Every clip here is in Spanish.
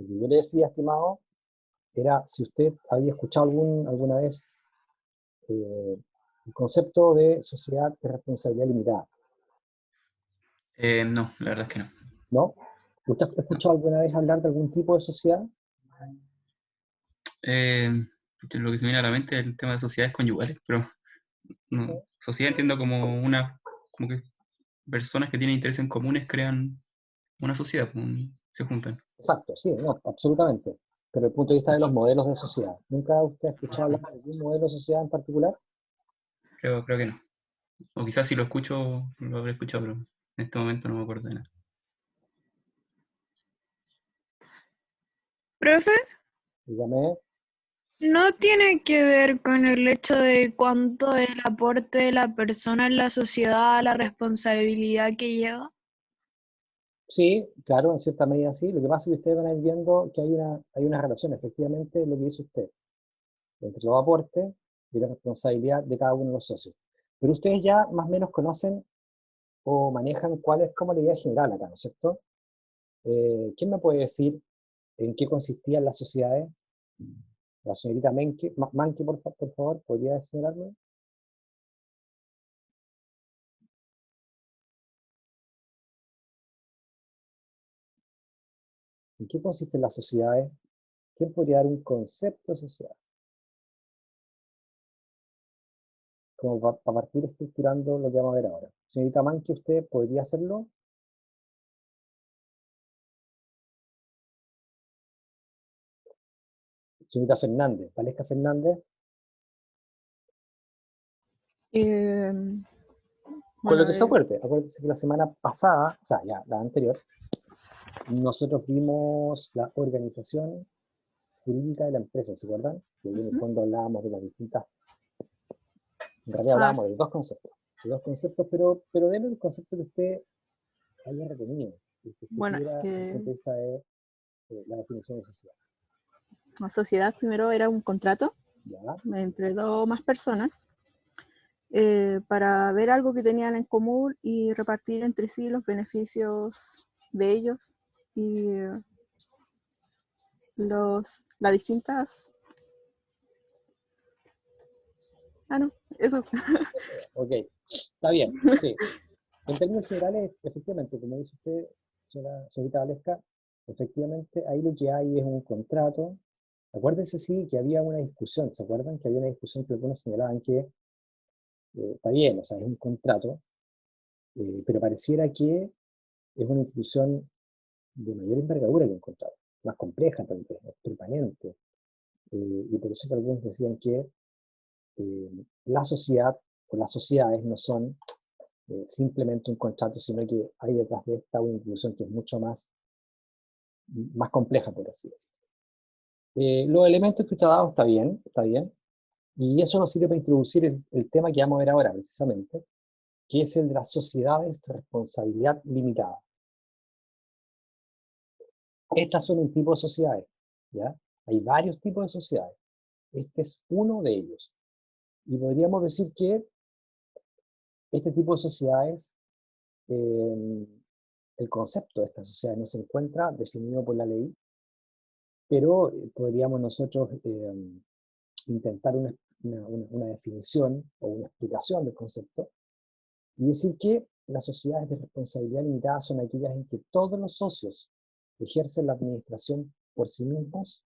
Lo que yo le decía, estimado, era si usted había escuchado alguna vez eh, el concepto de sociedad de responsabilidad limitada, No, la verdad es que no. ¿no? ¿Usted ha No. escuchado alguna vez hablar de algún tipo de sociedad? Eh, lo que se me viene a la mente es el tema de sociedades conyugales, pero no. Sociedad entiendo como como que personas que tienen intereses en comunes crean una sociedad, pues, se juntan. Exacto, sí, no, absolutamente. Pero desde el punto de vista de los modelos de sociedad, ¿nunca usted ha escuchado hablar de algún modelo de sociedad en particular? Creo que no. O quizás si lo escucho, lo habré escuchado, pero en este momento no me acuerdo de nada. Profe, Dígame. ¿no tiene que ver con el hecho de cuánto el aporte de la persona en la sociedad, la responsabilidad que lleva? Sí, claro, en cierta medida sí. Lo que pasa es que ustedes van a ir viendo que hay una relación, efectivamente, lo que dice usted, entre los aportes y la responsabilidad de cada uno de los socios. Pero ustedes ya más o menos conocen o manejan cuál es como la idea general acá, ¿no es cierto? ¿Quién me puede decir en qué consistían las sociedades? La señorita Manke, por favor, ¿podría señalarme? ¿En qué consisten las sociedades? ¿Quién podría dar un concepto de sociedad? Como para partir estructurando lo que vamos a ver ahora. Señorita Manke, ¿usted podría hacerlo? Señorita Fernández, Valesca Fernández. Con lo Bueno, que se acuerde, acuérdese que la semana pasada, o sea, ya la anterior, nosotros vimos la organización jurídica de la empresa, ¿se acuerdan? Que ahí en el fondo hablábamos de las distintas, en realidad hablábamos de dos conceptos, pero deme el concepto que usted haya retenido, y que usted bueno, tuviera desde el punto de vista de la definición de sociedad. la sociedad primero era un contrato ¿Ya? entre dos más personas para ver algo que tenían en común y repartir entre sí los beneficios de ellos y las distintas... Ah, no, eso. Ok, está bien, sí. En términos generales, efectivamente, como dice usted, señorita Valesca, efectivamente ahí lo que hay es un contrato. Acuérdense, sí, que había una discusión, ¿se acuerdan? Que había una discusión que algunos señalaban que está bien, o sea, es un contrato, pero pareciera que es una institución de mayor envergadura que un contrato, más compleja tal vez, más permanente. Y por eso que algunos decían que la sociedad o las sociedades no son simplemente un contrato, sino que hay detrás de esta una institución que es mucho más compleja, por así decirlo. Los elementos que usted ha dado está bien, y eso nos sirve para introducir el tema que vamos a ver ahora, precisamente, que es el de las sociedades de responsabilidad limitada. Estas son un tipo de sociedades, ¿ya? Hay varios tipos de sociedades. Este es uno de ellos. Y podríamos decir que este tipo de sociedades, el concepto de estas sociedades no se encuentra definido por la ley, pero podríamos nosotros intentar una definición o una explicación del concepto y decir que las sociedades de responsabilidad limitada son aquellas en que todos los socios ejercen la administración por sí mismos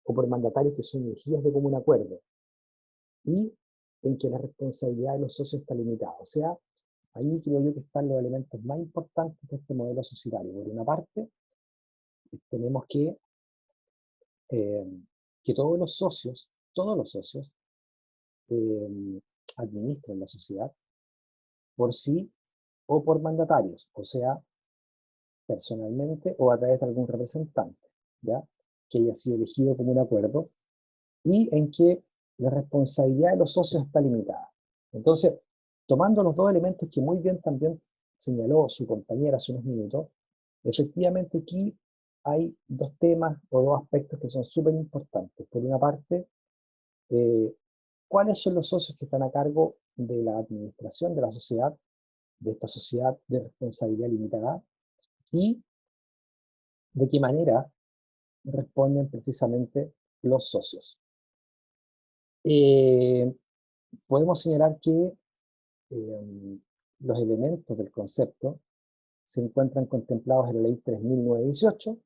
o por mandatarios que son elegidos de común acuerdo, y en que la responsabilidad de los socios está limitada. O sea, ahí creo yo que están los elementos más importantes de este modelo societario. Por una parte, tenemos eh, que todos los socios eh, administran la sociedad por sí o por mandatarios, o sea, personalmente o a través de algún representante, ¿ya? Que haya sido elegido como un acuerdo, y en que la responsabilidad de los socios está limitada. Entonces, tomando los dos elementos que muy bien también señaló su compañera hace unos minutos, efectivamente aquí hay dos temas o dos aspectos que son súper importantes. Por una parte, eh, ¿cuáles son los socios que están a cargo de la administración de la sociedad, de esta sociedad de responsabilidad limitada? Y de qué manera responden precisamente los socios. Podemos señalar que los elementos del concepto se encuentran contemplados en la Ley 3.918,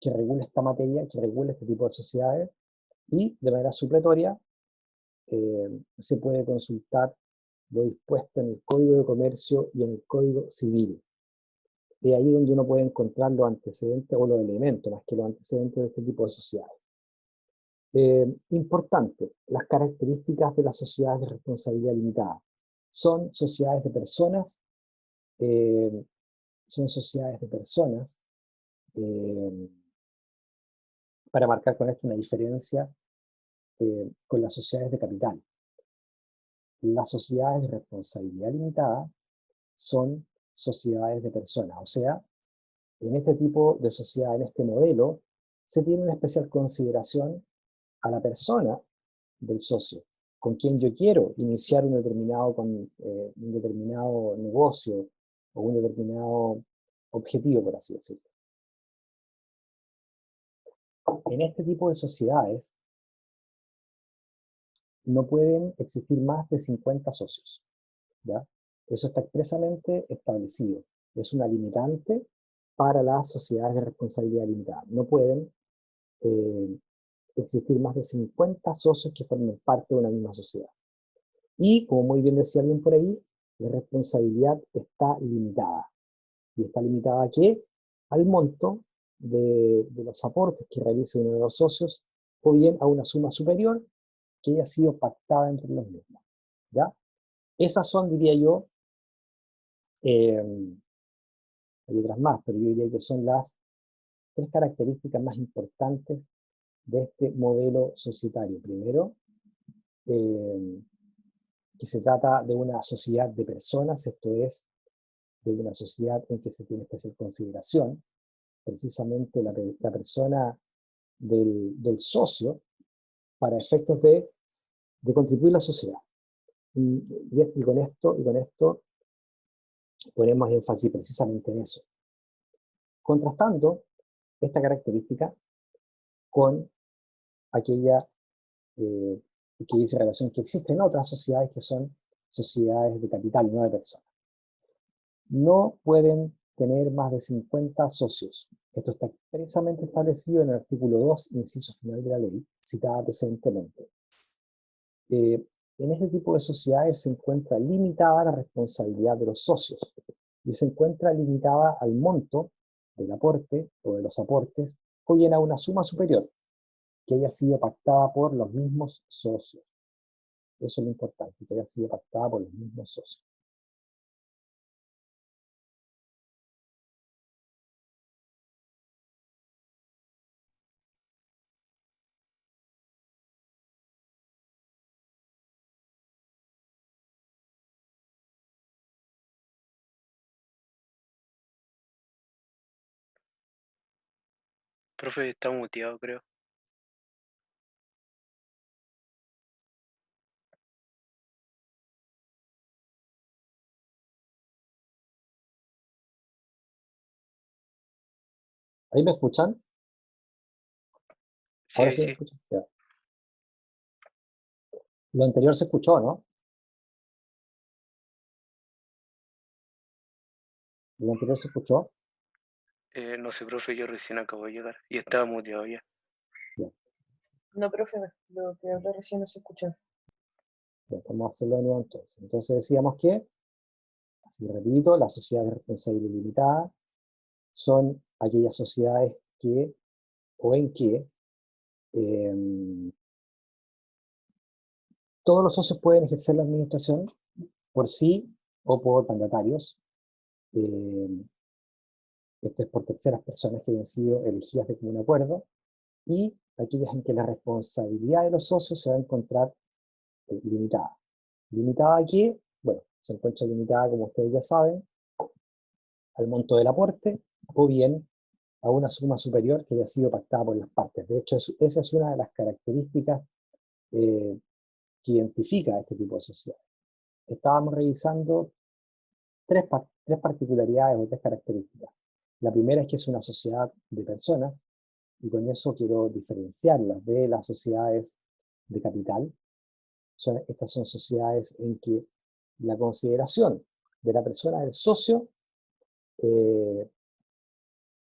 que regula esta materia, que regula este tipo de sociedades, y de manera supletoria se puede consultar lo dispuesto en el Código de Comercio y en el Código Civil. Es ahí donde uno puede encontrar los antecedentes o los elementos, más que los antecedentes de este tipo de sociedades. Importante, las características de las sociedades de responsabilidad limitada. Son sociedades de personas, eh, para marcar con esto una diferencia con las sociedades de capital. Las sociedades de responsabilidad limitada son sociedades de personas, o sea, en este tipo de sociedad, en este modelo, se tiene una especial consideración a la persona del socio, con quien yo quiero iniciar un determinado negocio o un determinado objetivo, por así decirlo. En este tipo de sociedades no pueden existir más de 50 socios, ¿ya? Eso está expresamente establecido. Es una limitante para las sociedades de responsabilidad limitada. No pueden existir más de 50 socios que formen parte de una misma sociedad. Y, como muy bien decía alguien por ahí, la responsabilidad está limitada. ¿Y está limitada a qué? Al monto de los aportes que realice uno de los socios, o bien a una suma superior que haya sido pactada entre los mismos, ¿ya? Esas son, diría yo, hay otras más, pero yo diría que son las 3 características más importantes de este modelo societario. Primero, que se trata de una sociedad de personas, esto es, de una sociedad en que se tiene especial consideración, precisamente la persona del socio, para efectos de contribuir a la sociedad. Y con esto ponemos énfasis precisamente en eso. Contrastando esta característica con aquella que dice relación que existen otras sociedades que son sociedades de capital, no de personas. No pueden tener más de 50 socios. Esto está expresamente establecido en el artículo 2, inciso final de la ley, citada precedentemente. En este tipo de sociedades se encuentra limitada la responsabilidad de los socios y se encuentra limitada al monto del aporte o de los aportes o bien a una suma superior que haya sido pactada por los mismos socios. Eso es lo importante, que haya sido pactada por los mismos socios. Profe, está muteado, creo. ¿Ahí me escuchan? Sí, Ahora ahí sí me sí. escuchan. Ya. Lo anterior se escuchó, ¿no? Lo anterior se escuchó. No sé, profe, yo recién acabo de llegar y estaba muteado ya. Ya. No, profe, lo que hablé recién no se escuchó. Ya, vamos a hacerlo de nuevo entonces. Entonces decíamos que, así repito, las sociedades de responsabilidad limitada son aquellas sociedades que, o en que, todos los socios pueden ejercer la administración por sí o por mandatarios. Esto es por terceras personas que hayan sido elegidas de común acuerdo, y aquellas en que la responsabilidad de los socios se va a encontrar limitada. ¿Limitada a qué? Bueno, se encuentra limitada, como ustedes ya saben, al monto del aporte, o bien a una suma superior que haya sido pactada por las partes. De hecho, esa es una de las características que identifica a este tipo de sociedades. Estábamos revisando tres particularidades o 3 características. La primera es que es una sociedad de personas, y con eso quiero diferenciarlas de las sociedades de capital. Estas son sociedades en que la consideración de la persona del socio es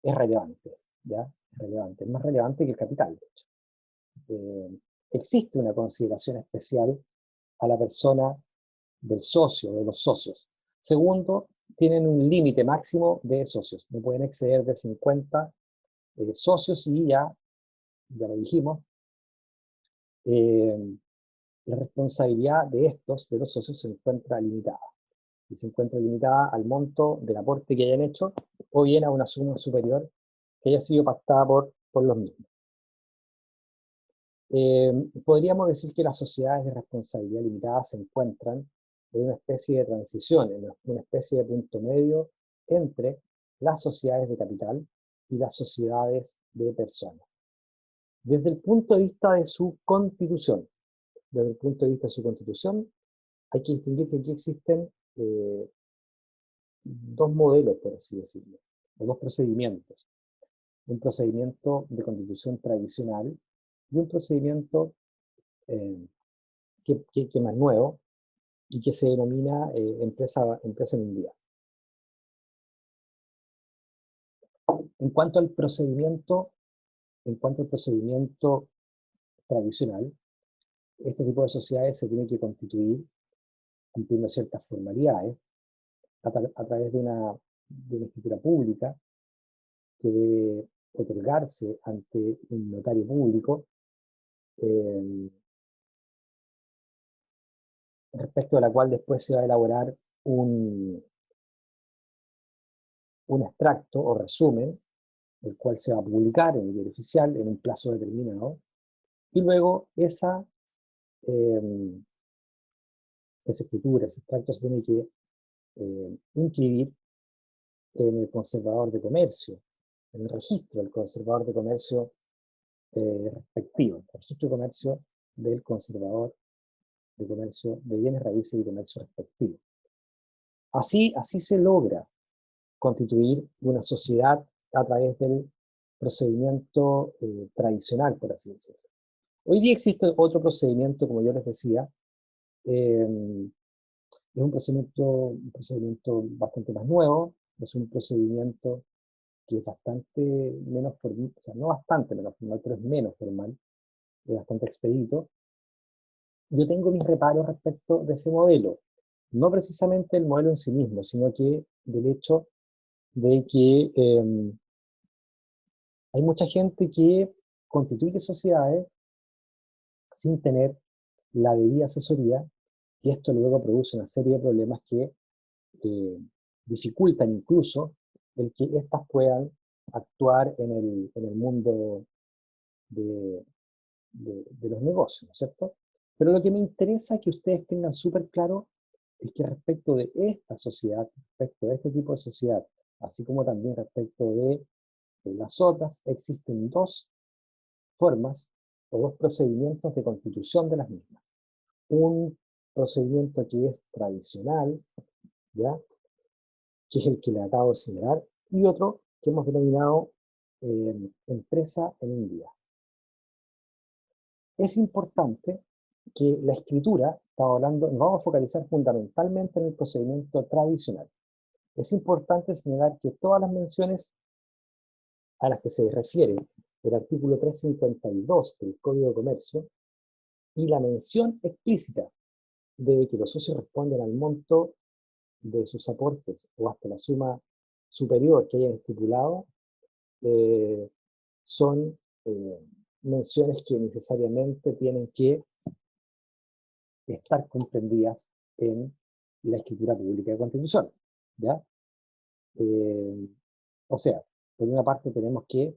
relevante, ¿ya? Es relevante, es más relevante que el capital, de hecho. Existe una consideración especial a la persona del socio, de los socios. Segundo, tienen un límite máximo de socios, no pueden exceder de 50 socios y ya lo dijimos, la responsabilidad de estos, de los socios, se encuentra limitada. Y se encuentra limitada al monto del aporte que hayan hecho o bien a una suma superior que haya sido pactada por los mismos. Podríamos decir que las sociedades de responsabilidad limitada se encuentran en una especie de transición, en una especie de punto medio entre las sociedades de capital y las sociedades de personas. Desde el punto de vista de su constitución, hay que distinguir que aquí existen dos modelos, por así decirlo, o dos procedimientos. Un procedimiento de constitución tradicional y un procedimiento que más nuevo y que se denomina empresa en un día. En cuanto al procedimiento tradicional, este tipo de sociedades se tiene que constituir cumpliendo ciertas formalidades a través de una escritura pública que debe otorgarse ante un notario público, respecto a la cual después se va a elaborar un extracto o resumen, el cual se va a publicar en el diario oficial en un plazo determinado, y luego esa escritura, ese extracto se tiene que inscribir en el conservador de comercio, en el registro del conservador de comercio respectivo, el registro de comercio del conservador de comercio de bienes raíces y comercio respectivo. Así se logra constituir una sociedad a través del procedimiento tradicional, por así decirlo. Hoy día existe otro procedimiento, como yo les decía, es un procedimiento bastante más nuevo, es un procedimiento que es bastante menos formal, o sea, no bastante menos formal, pero es menos formal, es bastante expedito. Yo tengo mis reparos respecto de ese modelo, no precisamente el modelo en sí mismo, sino que del hecho de que hay mucha gente que constituye sociedades sin tener la debida asesoría, y esto luego produce una serie de problemas que dificultan incluso el que éstas puedan actuar en el mundo de los negocios, ¿no es cierto? Pero lo que me interesa que ustedes tengan súper claro es que respecto de esta sociedad, respecto de este tipo de sociedad, así como también respecto de las otras, existen dos formas o dos procedimientos de constitución de las mismas. Un procedimiento que es tradicional, ¿ya?, que es el que le acabo de señalar, y otro que hemos denominado empresa en un día. Es importante que la escritura, estamos hablando, nos vamos a focalizar fundamentalmente en el procedimiento tradicional. Es importante señalar que todas las menciones a las que se refiere el artículo 352 del Código de Comercio y la mención explícita de que los socios responden al monto de sus aportes o hasta la suma superior que hayan estipulado, son menciones que necesariamente tienen que estar comprendidas en la escritura pública de constitución, ¿ya? O sea, por una parte tenemos que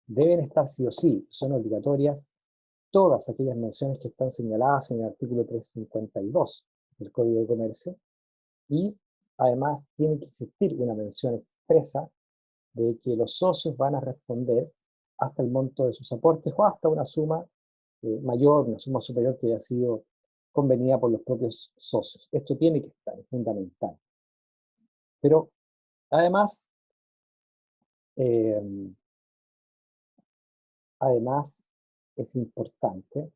deben estar sí o sí, son obligatorias todas aquellas menciones que están señaladas en el artículo 352 del Código de Comercio, y además tiene que existir una mención expresa de que los socios van a responder hasta el monto de sus aportes o hasta una suma mayor, una suma superior que haya sido convenida por los propios socios. Esto tiene que estar, es fundamental. Pero además, además es importante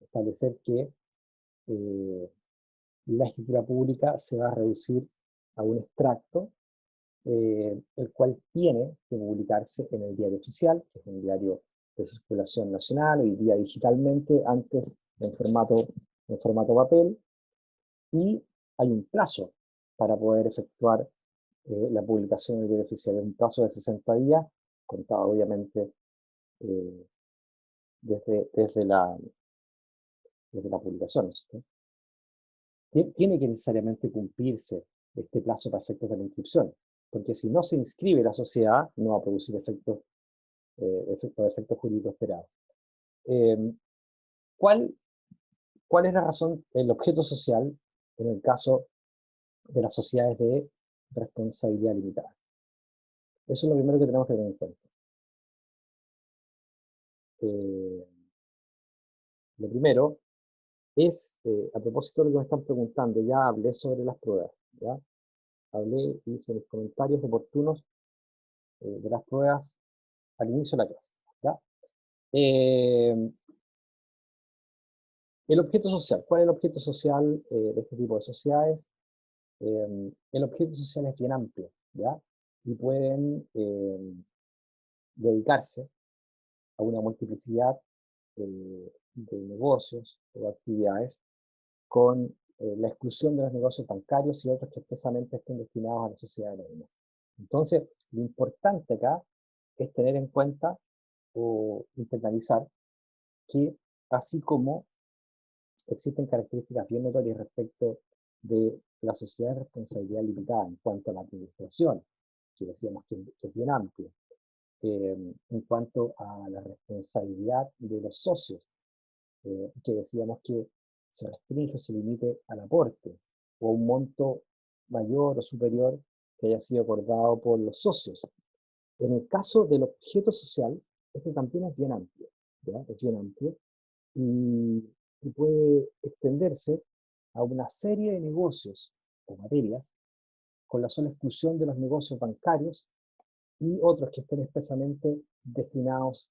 establecer que la escritura pública se va a reducir a un extracto, el cual tiene que publicarse en el diario oficial, que es un diario de circulación nacional, hoy día digitalmente, antes en formato papel, y hay un plazo para poder efectuar la publicación del diario oficial, un plazo de 60 días, contado obviamente desde la publicación, ¿sí? Tiene que necesariamente cumplirse este plazo para efectos de la inscripción, porque si no se inscribe la sociedad, no va a producir efectos jurídicos esperados. ¿Cuál es la razón, el objeto social en el caso de las sociedades de responsabilidad limitada? Eso es lo primero que tenemos que tener en cuenta. Lo primero es, a propósito de lo que me están preguntando, ya hablé sobre las pruebas, ¿ya? Hablé, hice mis comentarios oportunos de las pruebas al inicio de la clase, ¿ya? El objeto social, ¿cuál es el objeto social de este tipo de sociedades? El objeto social es bien amplio, ¿ya? Y pueden dedicarse a una multiplicidad de negocios o actividades con la exclusión de los negocios bancarios y otros que expresamente estén destinados a la sociedad anónima. Entonces, lo importante acá es tener en cuenta o internalizar que así como existen características bien notorias respecto de la sociedad de responsabilidad limitada en cuanto a la administración, que decíamos que es bien amplio, en cuanto a la responsabilidad de los socios, que decíamos que se restringe o se limite al aporte o a un monto mayor o superior que haya sido acordado por los socios. En el caso del objeto social, este también es bien amplio, ¿ya? Es bien amplio y puede extenderse a una serie de negocios o materias con la sola exclusión de los negocios bancarios y otros que estén expresamente destinados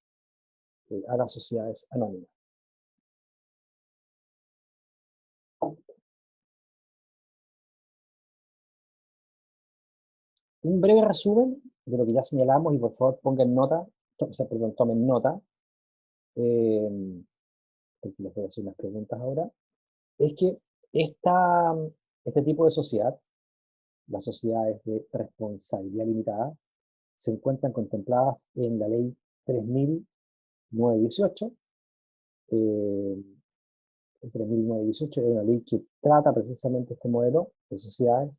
a las sociedades anónimas. Un breve resumen de lo que ya señalamos, y por favor pongan nota, tomen nota, porque les voy a hacer unas preguntas ahora, es que este tipo de sociedad, las sociedades de responsabilidad limitada, se encuentran contempladas en la ley 3918. El 3918 es una ley que trata precisamente este modelo de sociedades.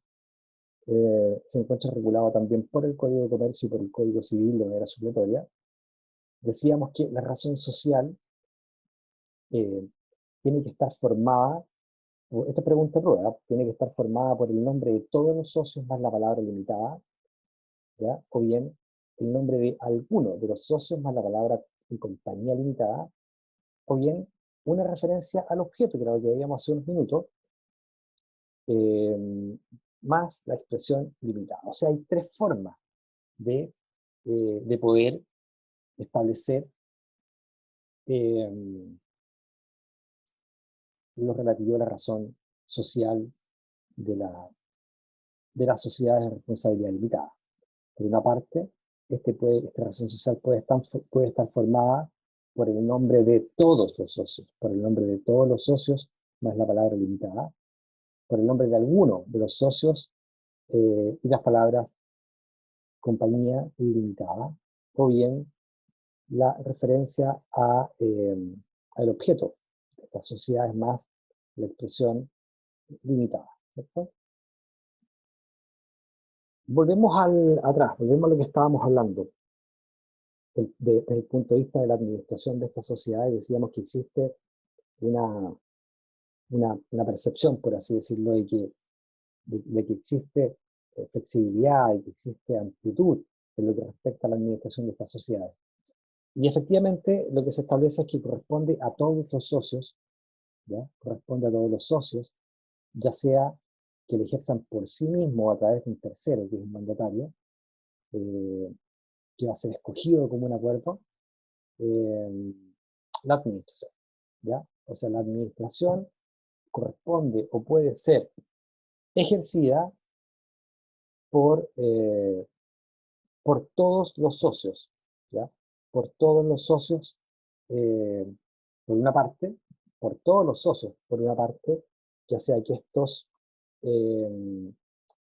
Se encuentra regulado también por el Código de Comercio y por el Código Civil de manera supletoria. Decíamos que la razón social tiene que estar formada, esta pregunta prueba, tiene que estar formada por el nombre de todos los socios más la palabra limitada, ¿ya? O bien el nombre de alguno de los socios más la palabra y compañía limitada, o bien una referencia al objeto, que era lo que veíamos hace unos minutos, más la expresión limitada. O sea, hay tres formas de poder establecer lo relativo a la razón social de las sociedades de responsabilidad limitada. Por una parte, esta razón social puede estar formada por el nombre de todos los socios, más la palabra limitada, por el nombre de alguno de los socios y las palabras compañía ilimitada, o bien la referencia al objeto. Esta sociedad es más la expresión limitada, ¿cierto? Volvemos atrás, volvemos a lo que estábamos hablando. Desde el punto de vista de la administración de estas sociedades, decíamos que existe una percepción, por así decirlo, de que existe flexibilidad y que existe amplitud en lo que respecta a la administración de estas sociedades. Y efectivamente lo que se establece es que corresponde a todos los socios, ¿ya? Corresponde a todos los socios, ya sea que lo ejerzan por sí mismos o a través de un tercero, que es un mandatario, que va a ser escogido como un acuerdo, la administración, ¿ya? O sea, la administración corresponde o puede ser ejercida por todos los socios, ¿ya? Por todos los socios, por una parte, por todos los socios, por una parte, ya sea que estos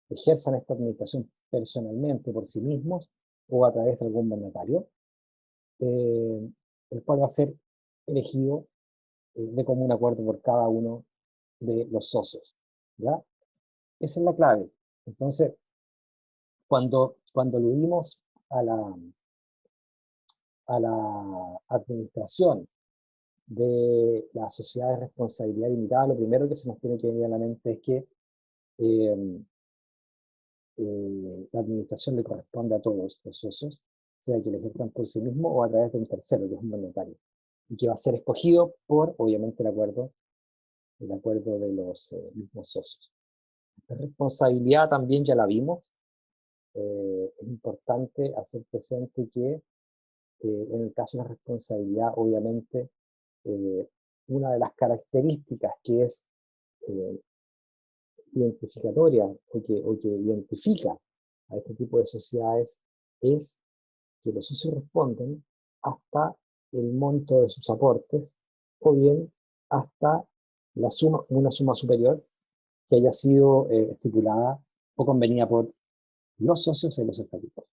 ejerzan esta administración personalmente por sí mismos o a través de algún mandatario, el cual va a ser elegido de común acuerdo por cada uno de los socios, ¿ya? Esa es la clave. Entonces, cuando aludimos a la administración de la sociedad de responsabilidad limitada, lo primero que se nos tiene que venir a la mente es que la administración le corresponde a todos los socios, sea que lo ejerzan por sí mismo o a través de un tercero, que es un mandatario, y que va a ser escogido por, obviamente, el acuerdo de los mismos socios. La responsabilidad también ya la vimos. Es importante hacer presente que en el caso de la responsabilidad, obviamente, una de las características que es identificatoria o que identifica a este tipo de sociedades es que los socios responden hasta el monto de sus aportes o bien hasta una suma superior que haya sido estipulada o convenida por los socios en los estatutos.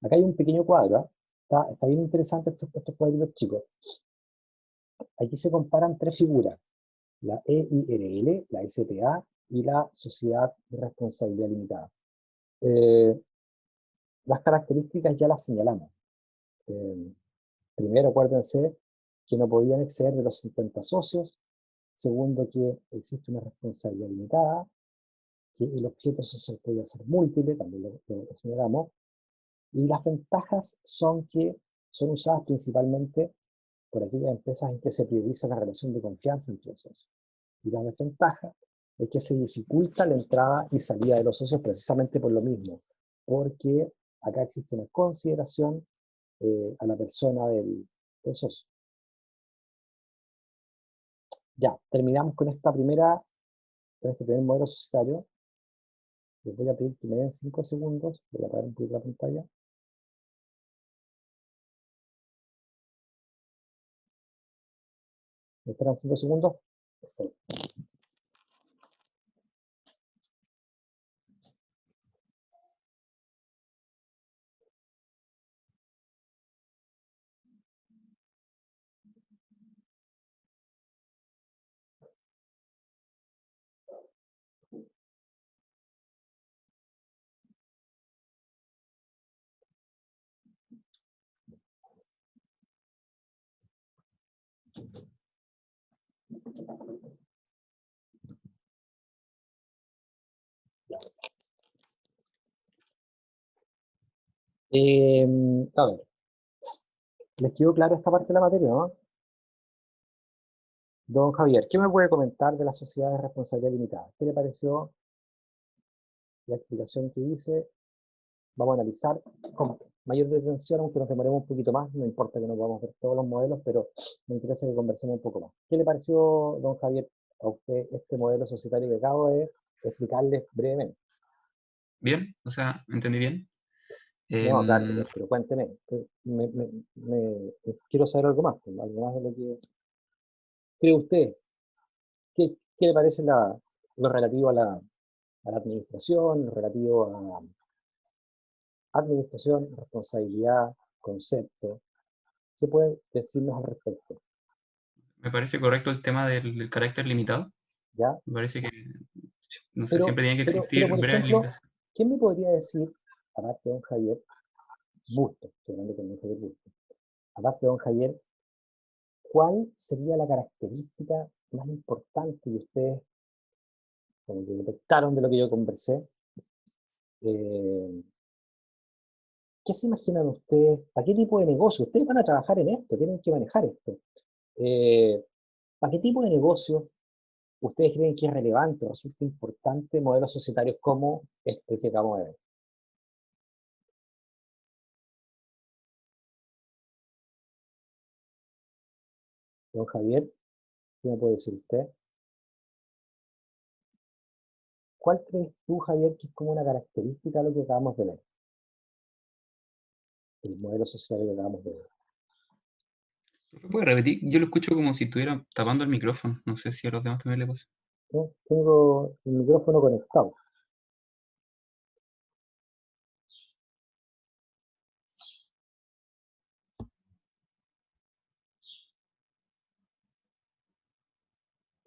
Acá hay un pequeño cuadro, está bien interesante estos cuadritos chicos. Aquí se comparan tres figuras, la EIRL, la SPA y la Sociedad de Responsabilidad Limitada. Las características ya las señalamos. Primero, acuérdense que no podían exceder de los 50 socios. Segundo, que existe una responsabilidad limitada, que el objeto social puede ser múltiple, también lo señalamos. Y las ventajas son que son usadas principalmente por aquellas empresas en que se prioriza la relación de confianza entre los socios. Y la desventaja es que se dificulta la entrada y salida de los socios precisamente por lo mismo, porque acá existe una consideración a la persona del socio. Ya, terminamos con este primer modelo societario. Les voy a pedir que me den 5 segundos, voy a apagar un poquito la pantalla. ¿Me esperan 5 segundos? Perfecto. A ver, ¿les quedó claro esta parte de la materia, no? Don Javier, ¿qué me puede comentar de la sociedad de responsabilidad limitada? ¿Qué le pareció la explicación que hice? Vamos a analizar con mayor detención, aunque nos demoremos un poquito más, no importa que no podamos ver todos los modelos, pero me interesa que conversemos un poco más. ¿Qué le pareció, don Javier, a usted este modelo societario que acabo de explicarles brevemente? Bien, o sea, entendí bien. No, claro, pero cuénteme, quiero saber algo más de lo que cree usted. ¿Qué le parece lo relativo a la administración, lo relativo a administración, responsabilidad, concepto? ¿Qué puede decirnos al respecto? Me parece correcto el tema del carácter limitado. ¿Ya? Me parece que, no sé, Pero, siempre tiene que pero, existir por breves ejemplo, limitaciones. ¿quién me podría decir, aparte de don Javier Bustos, estoy hablando con don Javier Bustos, aparte de don Javier, cuál sería la característica más importante que ustedes como que detectaron de lo que yo conversé? ¿Qué se imaginan ustedes? ¿Para qué tipo de negocio? Ustedes van a trabajar en esto, tienen que manejar esto. ¿Para qué tipo de negocio ¿ustedes creen que es relevante o resulta importante modelos societarios como este que acabamos de ver? Don Javier, ¿qué me puede decir usted? ¿Cuál crees tú, Javier, que es como una característica de lo que acabamos de ver? El modelo societario que acabamos de ver. ¿Puede repetir? Yo lo escucho como si estuviera tapando el micrófono. No sé si a los demás también le pasa. ¿No? Tengo el micrófono conectado.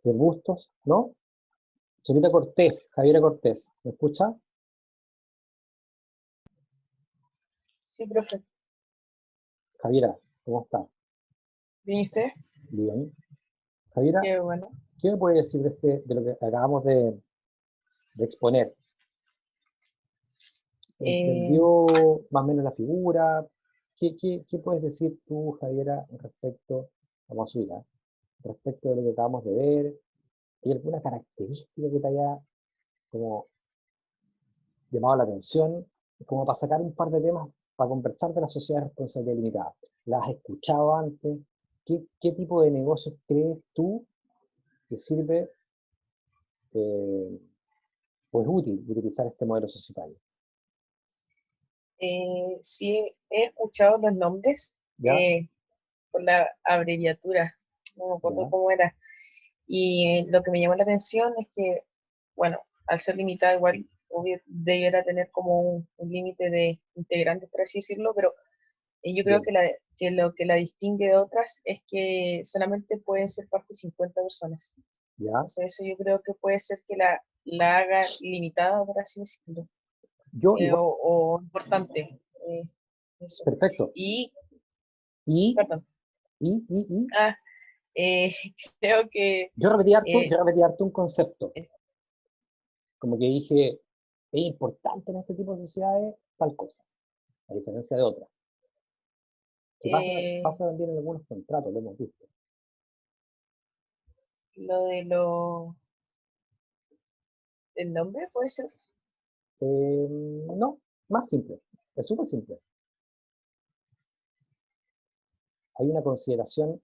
¿Señor Bustos? ¿No? Señorita Cortés, Javiera Cortés, ¿me escucha? Sí, profe. Javiera, ¿cómo está? ¿Bien y usted? Bien. Javiera, Qué bueno. ¿qué me puede decir de lo que acabamos de exponer? ¿Entendió más o menos la figura? ¿Qué puedes decir tú, Javiera, respecto, vamos a subir, respecto de lo que acabamos de ver? ¿Hay alguna característica que te haya como llamado la atención? Como para sacar un par de temas para conversar de la sociedad de responsabilidad limitada. ¿La has escuchado antes? ¿Qué tipo de negocios crees tú que sirve o es útil utilizar este modelo societario? Sí, he escuchado los nombres ¿Ya? por la abreviatura, no me acuerdo ¿Ya? cómo era. Y lo que me llamó la atención es que, bueno, al ser limitada igual debiera tener como un límite de integrantes, por así decirlo, pero yo creo Bien. que lo que la distingue de otras es que solamente pueden ser parte 50 personas. ¿Ya? O sea, eso yo creo que puede ser que la haga limitada, por así decirlo, Yo igual, o importante. Eso. perfecto. Y, Y, perdón, y, ah, eh, creo que yo eh, repetí harto un concepto, eh, como que dije, es importante en este tipo de sociedades tal cosa, a diferencia de otras. Que eh, pasa también en algunos contratos, lo hemos visto. lo de el nombre puede ser. No, más simple, es súper simple. Hay una consideración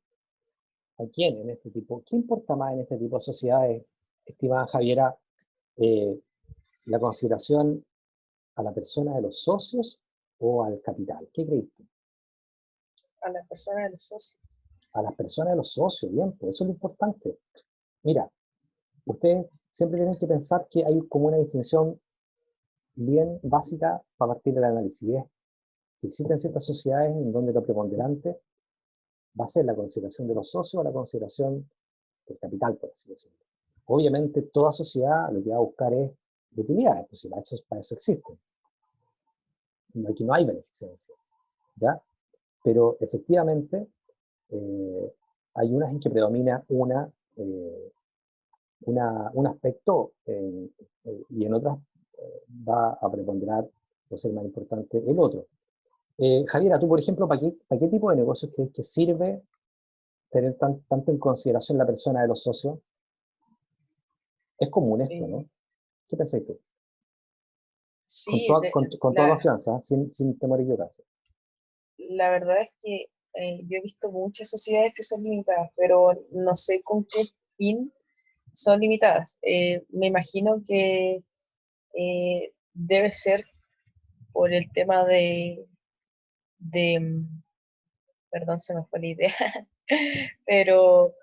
a quién en este tipo, ¿qué importa más en este tipo de sociedades, estimada Javiera? ¿La consideración a la persona de los socios o al capital? ¿Qué crees tú? A la persona de los socios. A las personas de los socios, bien, pues eso es lo importante. Mira, ustedes siempre tienen que pensar que hay como una distinción bien básica para partir del análisis, y es que existen ciertas sociedades en donde lo preponderante va a ser la consideración de los socios o la consideración del capital, por así decirlo. Obviamente, toda sociedad lo que va a buscar es utilidades, pues para eso existen. Aquí no hay beneficencia, ¿ya? Pero efectivamente hay unas en que predomina un aspecto y en otras va a preponderar o ser más importante el otro. Javiera, tú, por ejemplo, ¿para qué tipo de negocios crees que sirve tener tanto en consideración la persona de los socios? Es común esto, ¿no? Eh, ¿Qué pensáis tú? sí, Con toda confianza, sin temor a equivocarse. la verdad es que yo he visto muchas sociedades que son limitadas, pero no sé con qué fin son limitadas. Me imagino que debe ser por el tema de, perdón, se me fue la idea, pero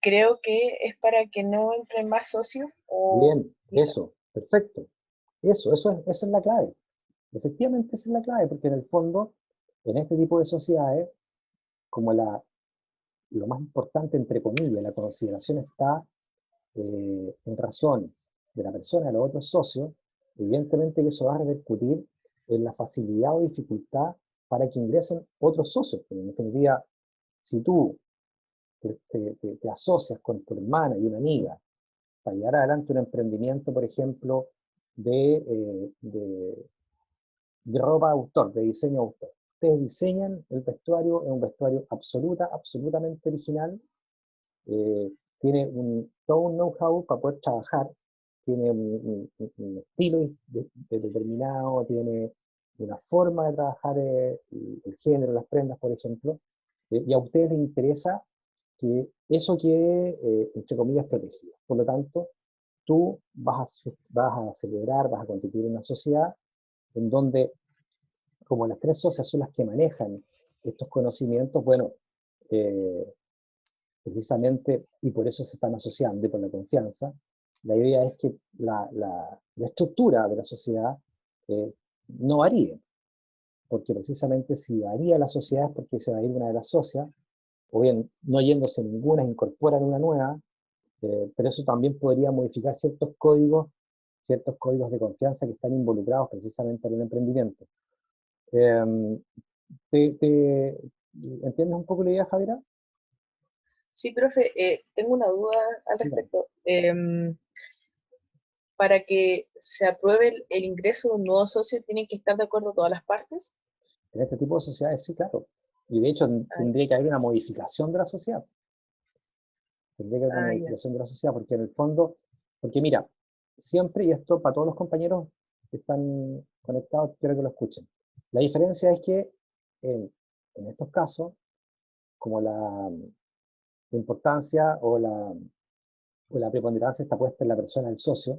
creo que es para que no entren más socios o Bien, quizá, eso, perfecto. Eso es la clave. Efectivamente, esa es la clave, porque en el fondo, en este tipo de sociedades, como lo más importante, entre comillas, la consideración está en razón de la persona de los otros socios, evidentemente que eso va a repercutir en la facilidad o dificultad para que ingresen otros socios. Porque en definitiva, si tú te asocias con tu hermana y una amiga para llevar adelante un emprendimiento, por ejemplo, de ropa de autor, de diseño de autor. Ustedes diseñan el vestuario, es un vestuario absolutamente original, tiene todo un know-how para poder trabajar, tiene un estilo determinado, tiene una forma de trabajar el género, las prendas, por ejemplo, y a ustedes les interesa que eso quede, entre comillas, protegido. Por lo tanto, tú vas a celebrar, vas a constituir una sociedad en donde, como las tres socias son las que manejan estos conocimientos, bueno, precisamente, y por eso se están asociando y por la confianza, la idea es que la estructura de la sociedad no varíe, porque precisamente si varía la sociedad es porque se va a ir una de las socias, o bien no yéndose ninguna, incorporan una nueva, pero eso también podría modificar ciertos códigos de confianza que están involucrados precisamente en el emprendimiento. ¿Entiendes un poco la idea, Javiera? Sí, profe, tengo una duda al respecto. Para que se apruebe el ingreso de un nuevo socio, ¿tienen que estar de acuerdo todas las partes? En este tipo de sociedades sí, claro. Y de hecho tendría que haber una modificación de la sociedad. Tendría que haber una modificación de la sociedad, porque en el fondo, porque mira, siempre, y esto para todos los compañeros que están conectados, quiero que lo escuchen. La diferencia es que en estos casos, como la importancia o la preponderancia está puesta en la persona del socio,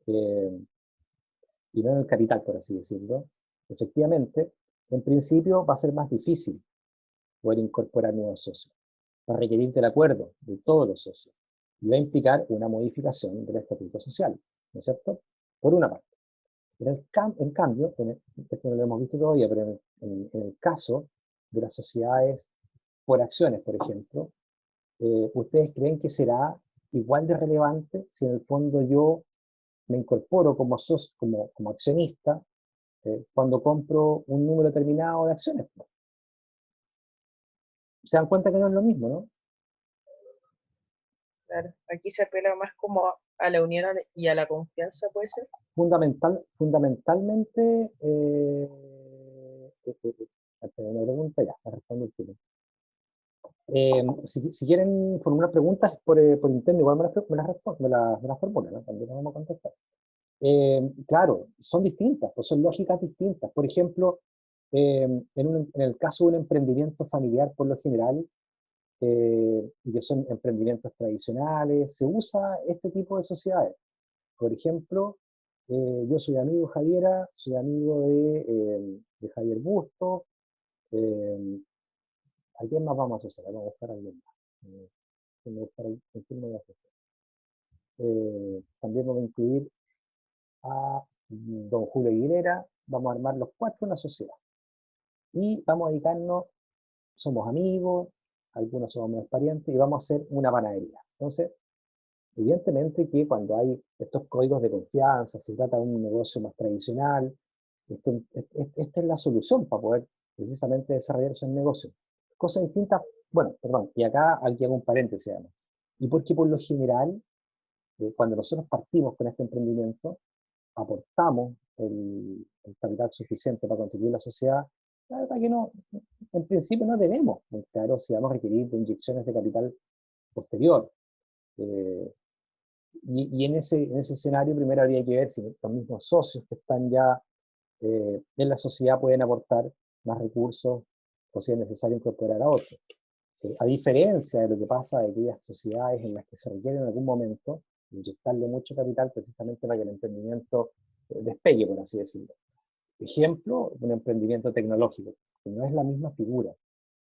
y no en el capital, por así decirlo, efectivamente, en principio va a ser más difícil poder incorporar nuevos socios. Va a requerir del acuerdo de todos los socios y va a implicar una modificación del estatuto social, ¿no es cierto? Por una parte. En cambio, esto no lo hemos visto todavía, pero en el caso de las sociedades por acciones, por ejemplo, ¿ustedes creen que será igual de relevante si en el fondo yo me incorporo como accionista cuando compro un número determinado de acciones? Se dan cuenta que no es lo mismo, ¿no? Claro, aquí se apela más como a la unión y a la confianza, ¿puede ser? Fundamentalmente, una pregunta ya, para responder el si quieren formular preguntas por interno, igual me las formulan, ¿no? También las vamos a contestar. Claro, son distintas, pues son lógicas distintas. Por ejemplo, en el caso de un emprendimiento familiar, por lo general, que son emprendimientos tradicionales, se usa este tipo de sociedades. Por ejemplo, yo soy amigo de Javiera, soy amigo de Javier Busto. ¿A quién más vamos a asociar? Vamos a buscar a alguien más. ¿Con quién me voy a asociar? También vamos a incluir a don Julio Aguilera. Vamos a armar los cuatro una sociedad. Y vamos a dedicarnos, somos amigos, algunos somos menos parientes, y vamos a hacer una panadería. Entonces, evidentemente que cuando hay estos códigos de confianza, se trata de un negocio más tradicional, esta es la solución para poder precisamente desarrollar esos negocios. Cosas distintas, bueno, perdón, y acá aquí hago un paréntesis, además. Y porque por lo general, cuando nosotros partimos con este emprendimiento, aportamos el capital suficiente para constituir la sociedad, la verdad que no, en principio no tenemos muy claro si vamos a requerir de inyecciones de capital posterior. Y en ese escenario primero habría que ver si los mismos socios que están ya en la sociedad pueden aportar más recursos o si es necesario incorporar a otros. A diferencia de lo que pasa de aquellas sociedades en las que se requiere en algún momento inyectarle mucho capital precisamente para que el emprendimiento despegue, por así decirlo. Ejemplo, un emprendimiento tecnológico, que no es la misma figura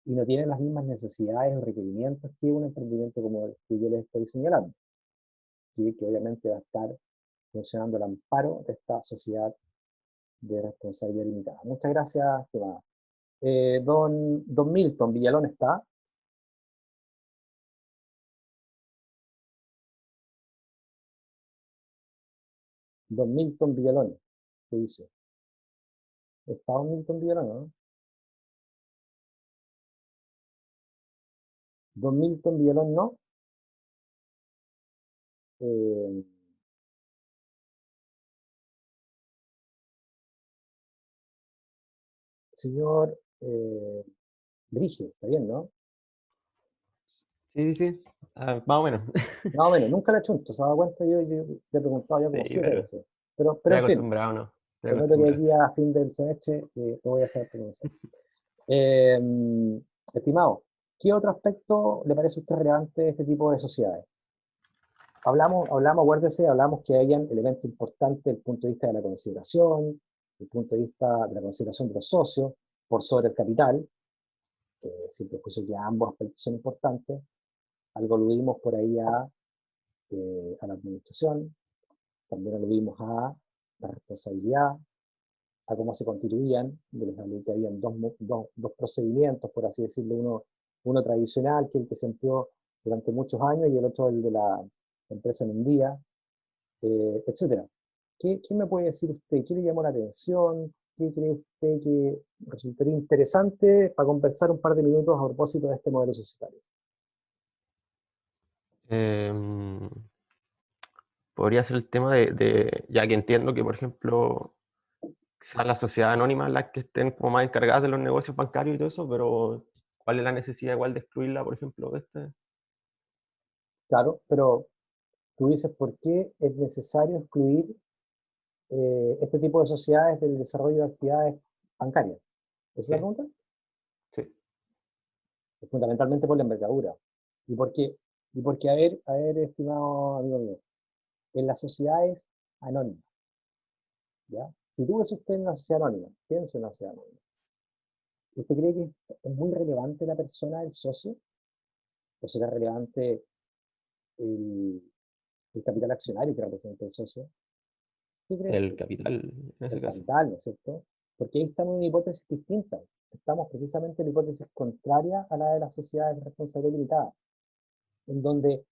y no tiene las mismas necesidades o requerimientos que un emprendimiento como el que yo les estoy señalando, que obviamente va a estar funcionando al amparo de esta sociedad de responsabilidad limitada. Muchas gracias, estimada. Don Milton Villalón está. Don Milton Villalón, ¿qué dice? ¿Está Don Milton Villalón, no? Don Milton Villalón, no. Señor Brigio, está bien, ¿no? Sí, sí, sí. Más o menos. No, menos, nunca lo he hecho, ¿se ha dado cuenta? Yo te he preguntado ya como Sí, 7 pero veces. Pero estoy en fin, acostumbrado, ¿no? Estoy prometo que acostumbrado. aquí a fin del semestre lo voy a hacer pronunciar. Eh, Estimado, ¿qué otro aspecto le parece a usted relevante de este tipo de sociedades? Acuérdese, hablamos que hayan elementos importantes desde el punto de vista de la consideración, desde el punto de vista de la consideración de los socios, por sobre el capital, sin prejuicio que ambos aspectos son importantes. Algo aludimos por ahí a la administración, también aludimos a la responsabilidad, a cómo se constituían. Yo les hablé que habían dos procedimientos, por así decirlo, uno tradicional, que es el que se empleó durante muchos años, y el otro el de la empresa en un día, etcétera. ¿Qué me puede decir usted? ¿Qué le llamó la atención? ¿Qué cree usted que resultaría interesante para conversar un par de minutos a propósito de este modelo societario? Podría ser el tema ya que entiendo que, por ejemplo, sean las sociedades anónimas las que estén como más encargadas de los negocios bancarios y todo eso, pero ¿cuál es la necesidad igual de excluirla, por ejemplo, de este? Claro, pero tú dices, ¿por qué es necesario excluir este tipo de sociedades del desarrollo de actividades bancarias? ¿Esa es la Sí, pregunta? sí. Fundamentalmente por la envergadura. ¿Y por qué? Y porque, a ver, estimado amigo mío, en las sociedades anónimas, ¿ya? Si tú ves usted en una sociedad anónima, piensa en una sociedad anónima, ¿usted cree que es muy relevante la persona del socio? ¿O será relevante el, el capital accionario que representa el socio? ¿Qué cree El usted? capital, en ese El caso. capital, ¿no es cierto? Porque ahí estamos en una hipótesis distinta. Estamos precisamente en la hipótesis contraria a la de las sociedades de responsabilidad limitada, en donde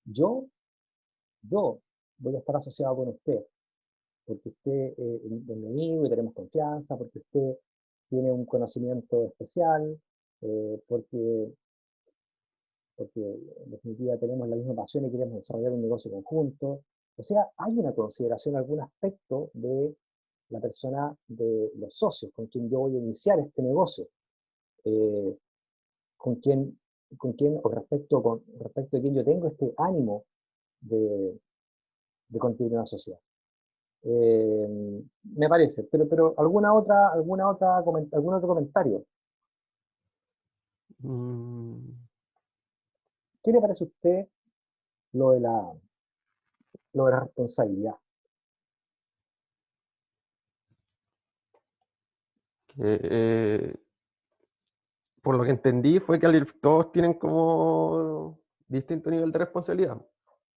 yo, yo voy a estar asociado con usted, porque usted es mi amigo y tenemos confianza, porque usted tiene un conocimiento especial, porque en definitiva tenemos la misma pasión y queremos desarrollar un negocio conjunto. O sea, hay una consideración, algún aspecto de la persona, de los socios con quien yo voy a iniciar este negocio, eh, con quien, con respecto a quien yo tengo este ánimo de, de contribuir a una sociedad. Me parece, pero algún otro comentario. Mm, ¿Qué le parece a usted lo de la, lo de la responsabilidad? que, por lo que entendí fue que todos tienen como distinto nivel de responsabilidad,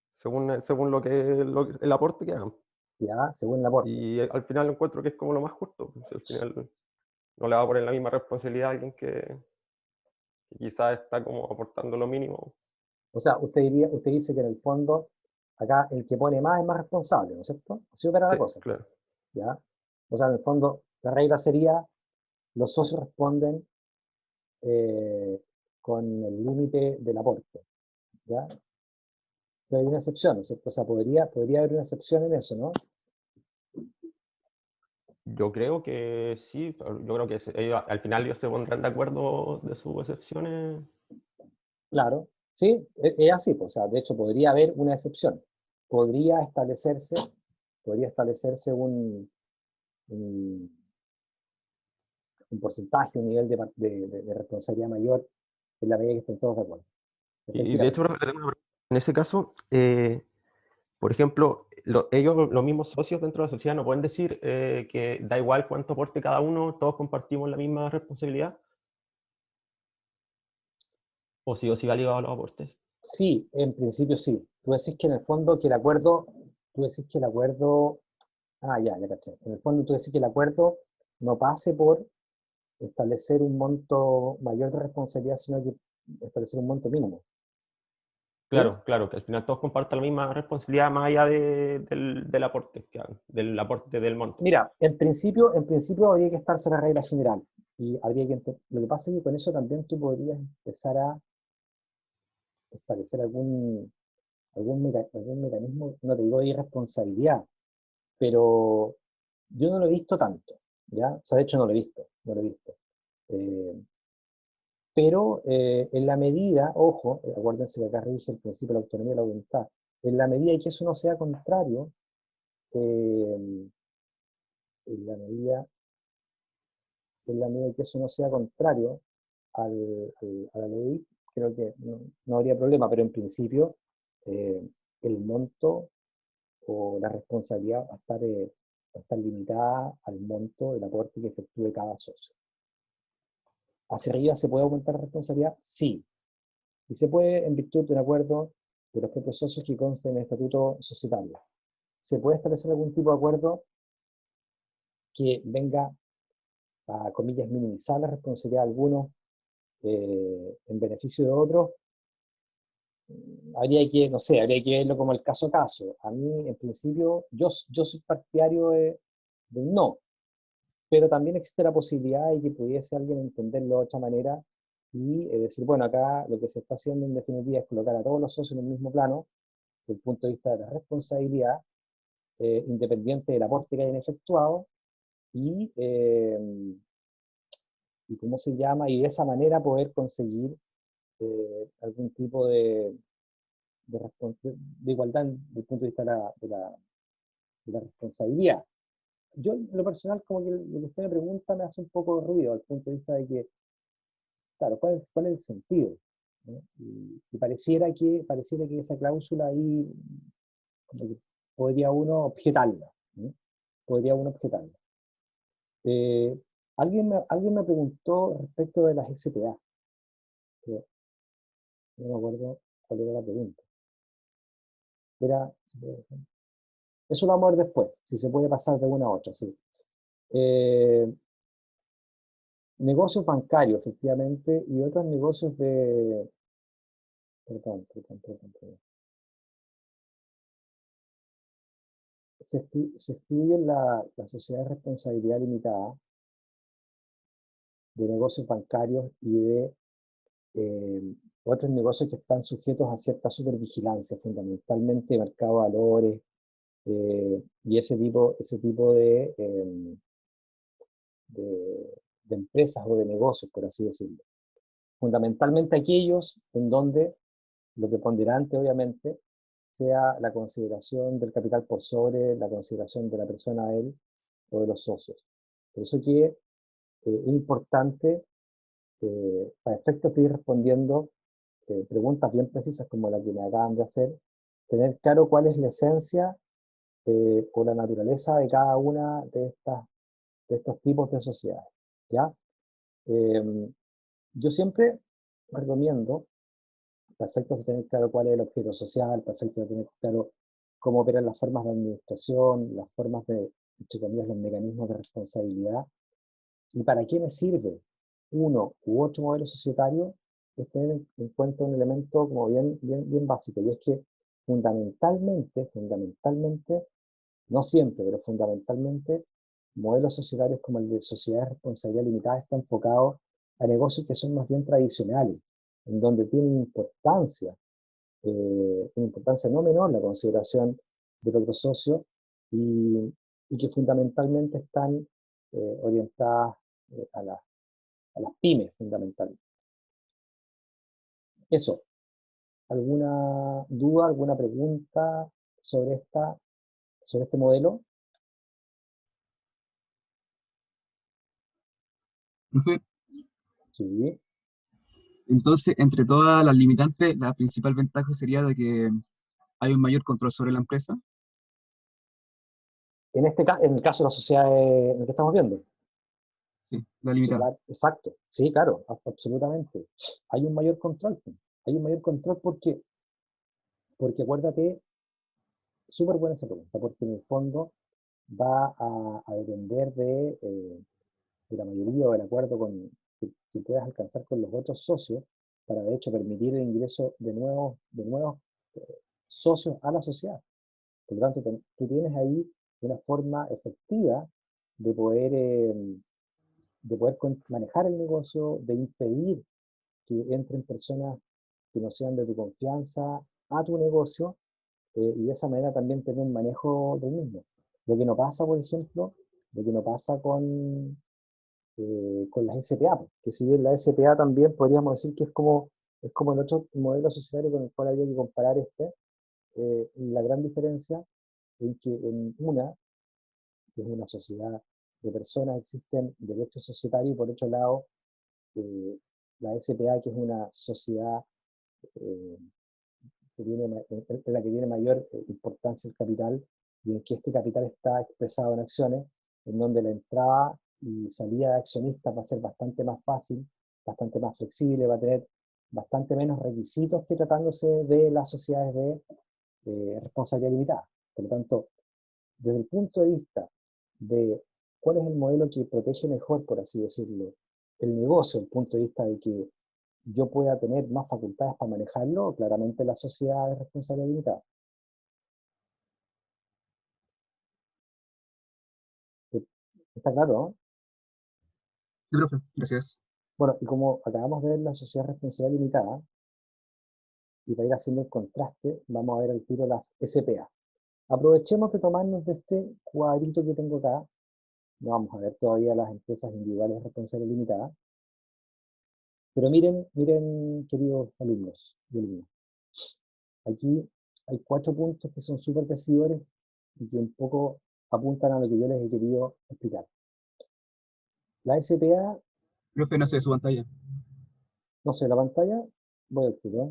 según el aporte que hagan. Ya, según el aporte. Y al final encuentro que es como lo más justo. Pues, al final no le va a poner la misma responsabilidad a alguien que quizás está como aportando lo mínimo. O sea, usted dice que en el fondo, acá el que pone más es más responsable, ¿no es cierto? Así opera la Sí, cosa, claro. ¿ya? O sea, en el fondo, la regla sería, los socios responden eh, con el límite del aporte, ¿ya? Pero hay una excepción, ¿no es cierto? O sea, podría haber una excepción en eso, ¿no? Yo creo que sí, yo creo que al final ellos se pondrán de acuerdo de sus excepciones. Claro, sí, es así, pues, o sea, de hecho podría haber una excepción. Podría establecerse, podría establecerse un, un porcentaje, un nivel de responsabilidad mayor en la medida que estén todos de acuerdo. Y de hecho, Efectivamente. en ese caso, por ejemplo, ellos, los mismos socios dentro de la sociedad, no pueden decir que da igual cuánto aporte cada uno, todos compartimos la misma responsabilidad, o sí va ligado a los aportes. Sí, en principio sí. Tú decís que en el fondo que el acuerdo, tú decís que el acuerdo, ya caché. En el fondo tú decís que el acuerdo no pase por establecer un monto mayor de responsabilidad, sino que establecer un monto mínimo. ¿Sí? Claro, claro, que al final todos compartan la misma responsabilidad más allá del aporte que hagan, del aporte del monto. Mira, en principio habría que estarse la regla general. Y habría que lo que pasa es que con eso también tú podrías empezar a establecer algún mecanismo, no te digo de irresponsabilidad, pero yo no lo he visto tanto, ¿ya? O sea, de hecho no lo he visto. Eh, pero en la medida, ojo, acuérdense que acá rige el principio de la autonomía y la voluntad, en la medida en que eso no sea contrario, en la medida en que eso no sea contrario a la ley, creo que no habría problema, pero en principio el monto o la responsabilidad va a estar limitada al monto del aporte que efectúe cada socio. ¿Hacia arriba se puede aumentar la responsabilidad? Sí. Y se puede en virtud de un acuerdo de los propios socios que consten en el estatuto societario. ¿Se puede establecer algún tipo de acuerdo que venga a, comillas, minimizar la responsabilidad de algunos en beneficio de otros? Habría que, no sé, habría que verlo como el caso a caso. A mí, en principio, yo soy partidario del no, pero también existe la posibilidad de que pudiese alguien entenderlo de otra manera y decir, bueno, acá lo que se está haciendo en definitiva es colocar a todos los socios en el mismo plano, desde el punto de vista de la responsabilidad, independiente del aporte que hayan efectuado, y cómo se llama, y de esa manera poder conseguir algún tipo de igualdad desde el punto de vista de la responsabilidad. Yo, en lo personal, como que lo que usted me pregunta me hace un poco de ruido, al punto de vista de que, claro, ¿cuál es el sentido? ¿No? Y pareciera que esa cláusula ahí como que podría uno objetarla, ¿no? Podría uno objetarla. Alguien me preguntó respecto de las SPA, que no me acuerdo cuál era la pregunta. Era, eso lo vamos a ver después, si se puede pasar de una a otra, sí. Negocios bancarios, efectivamente, y otros negocios de... Perdón. Se excluyen las sociedades de responsabilidad limitada de negocios bancarios y de otros negocios que están sujetos a cierta supervigilancia, fundamentalmente mercado de valores y ese tipo de empresas o de negocios, por así decirlo. Fundamentalmente aquellos en donde lo preponderante, obviamente, sea la consideración del capital por sobre la consideración de la persona a él o de los socios. Por eso que es importante, para efectos de ir respondiendo preguntas bien precisas como la que me acaban de hacer, tener claro cuál es la esencia o la naturaleza de cada una de estos tipos de sociedades, ¿ya? Yo siempre recomiendo, perfecto, de tener claro cuál es el objeto social, perfecto de tener claro cómo operan las formas de administración, las formas de, entre comillas, los mecanismos de responsabilidad, y para qué me sirve uno u otro modelo societario, es tener en cuenta un elemento como bien básico, y es que fundamentalmente, no siempre, pero fundamentalmente, modelos societarios como el de sociedades de responsabilidad limitada está enfocado a negocios que son más bien tradicionales, en donde tienen importancia no menor la consideración del otro socio y que fundamentalmente están orientadas a las pymes, fundamentalmente. Eso. ¿Alguna duda, alguna pregunta sobre este modelo? Profe, Sí. entonces, entre todas las limitantes, la principal ventaja sería de que hay un mayor control sobre la empresa. En el caso de la sociedad en el que estamos viendo. Sí, la Sí, limitada. claro, exacto. Sí, claro, absolutamente. Hay un mayor control. Hay un mayor control porque acuérdate, súper buena esa pregunta, porque en el fondo va a depender de la mayoría o del acuerdo que puedas alcanzar con los otros socios para de hecho permitir el ingreso de nuevos socios a la sociedad. Por lo tanto, tú tienes ahí una forma efectiva de poder, manejar el negocio, de impedir que entren personas que no sean de tu confianza a tu negocio y de esa manera también tener un manejo del mismo. Lo que no pasa, por ejemplo, lo que no pasa con con las SPA, que si bien la SPA también podríamos decir que es como el otro modelo societario con el cual habría que comparar la gran diferencia en que en una, que es una sociedad de personas, existen derechos societarios, y por otro lado, la SPA, que es una sociedad eh, en la que tiene mayor importancia el capital, y en que este capital está expresado en acciones, en donde la entrada y salida de accionistas va a ser bastante más fácil, bastante más flexible, va a tener bastante menos requisitos que tratándose de las sociedades de responsabilidad limitada. Por lo tanto, desde el punto de vista de cuál es el modelo que protege mejor, por así decirlo, el negocio, desde el punto de vista de que yo pueda tener más facultades para manejarlo, claramente la sociedad de responsabilidad limitada. ¿Está claro, no? Sí, profe, gracias. Bueno, y como acabamos de ver la sociedad de responsabilidad limitada, y para ir haciendo el contraste, vamos a ver al tiro las SPA. Aprovechemos de tomarnos de este cuadrito que tengo acá, no vamos a ver todavía las empresas individuales de responsabilidad limitada, pero miren, queridos alumnos y alumnas, aquí hay 4 puntos que son súper decidores y que un poco apuntan a lo que yo les he querido explicar. La SPA, Profe, no sé su pantalla. no sé, la pantalla, voy a explicar.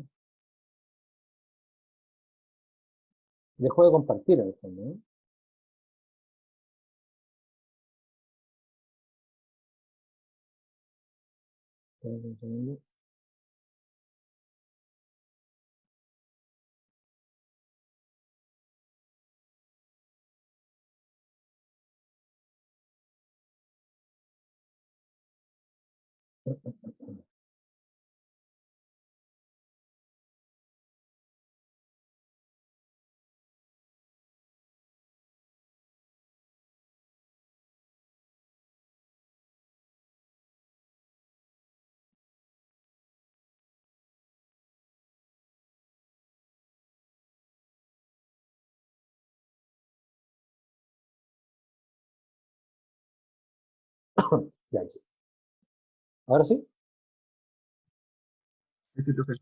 Dejo de compartir en el fondo, ¿no? Un segundo. Ya, aquí. Ahora sí, Sí, profe.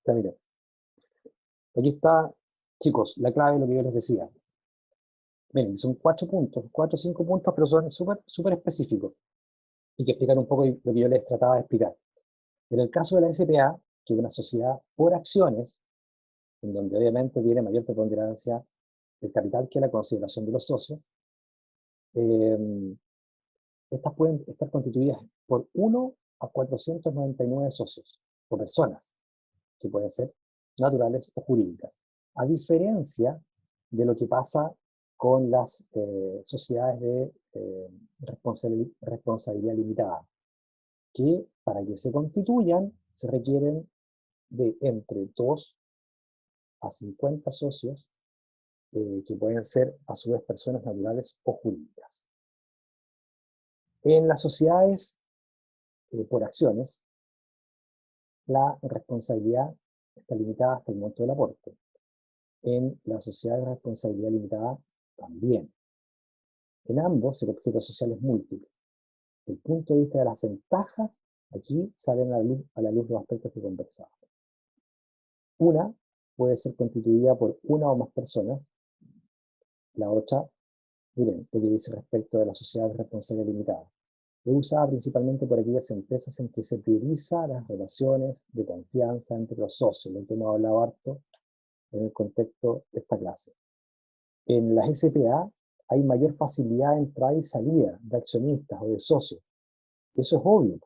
ya miren. Aquí está, chicos, la clave de lo que yo les decía. Miren, son 4 puntos, 4 o 5 puntos, pero son súper específicos. Y que explicar un poco lo que yo les trataba de explicar. En el caso de la SPA, que es una sociedad por acciones, en donde obviamente tiene mayor preponderancia el capital que la consideración de los socios, estas pueden estar constituidas por 1 a 499 socios, o personas, que pueden ser naturales o jurídicas. A diferencia de lo que pasa con las sociedades de responsabilidad limitada, que para que se constituyan se requieren de entre 2 a 50 socios, que pueden ser a su vez personas naturales o jurídicas. En las sociedades por acciones, la responsabilidad está limitada hasta el monto del aporte. En la sociedad de responsabilidad limitada también. En ambos el objeto social es múltiple. Desde el punto de vista de las ventajas, aquí salen a la luz los aspectos que conversamos. Una puede ser constituida por una o más personas. La otra, miren lo que dice respecto de la sociedad de responsabilidad limitada. Es usada principalmente por aquellas empresas en que se prioriza las relaciones de confianza entre los socios, lo que hemos hablado harto en el contexto de esta clase. En las SPA hay mayor facilidad de entrada y salida de accionistas o de socios. Eso es obvio.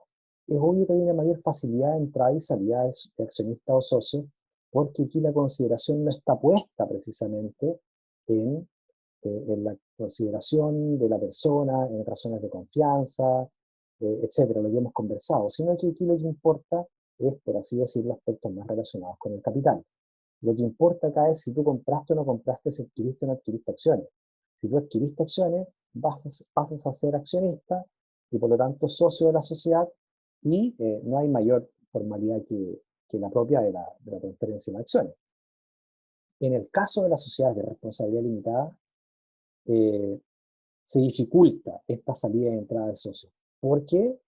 Es obvio que hay una mayor facilidad de entrada y salida de accionistas o socios, porque aquí la consideración no está puesta precisamente en la consideración de la persona, en razones de confianza, etcétera, lo que hemos conversado, sino que aquí lo que importa es, por así decirlo, aspectos más relacionados con el capital. Lo que importa acá es si tú compraste o no compraste, si adquiriste o no adquiriste acciones. Si tú adquiriste acciones, pasas a ser accionista y por lo tanto socio de la sociedad, y no hay mayor formalidad que la propia de la transferencia de acciones. En el caso de las sociedades de responsabilidad limitada, se dificulta esta salida y entrada de socios. ¿Por qué?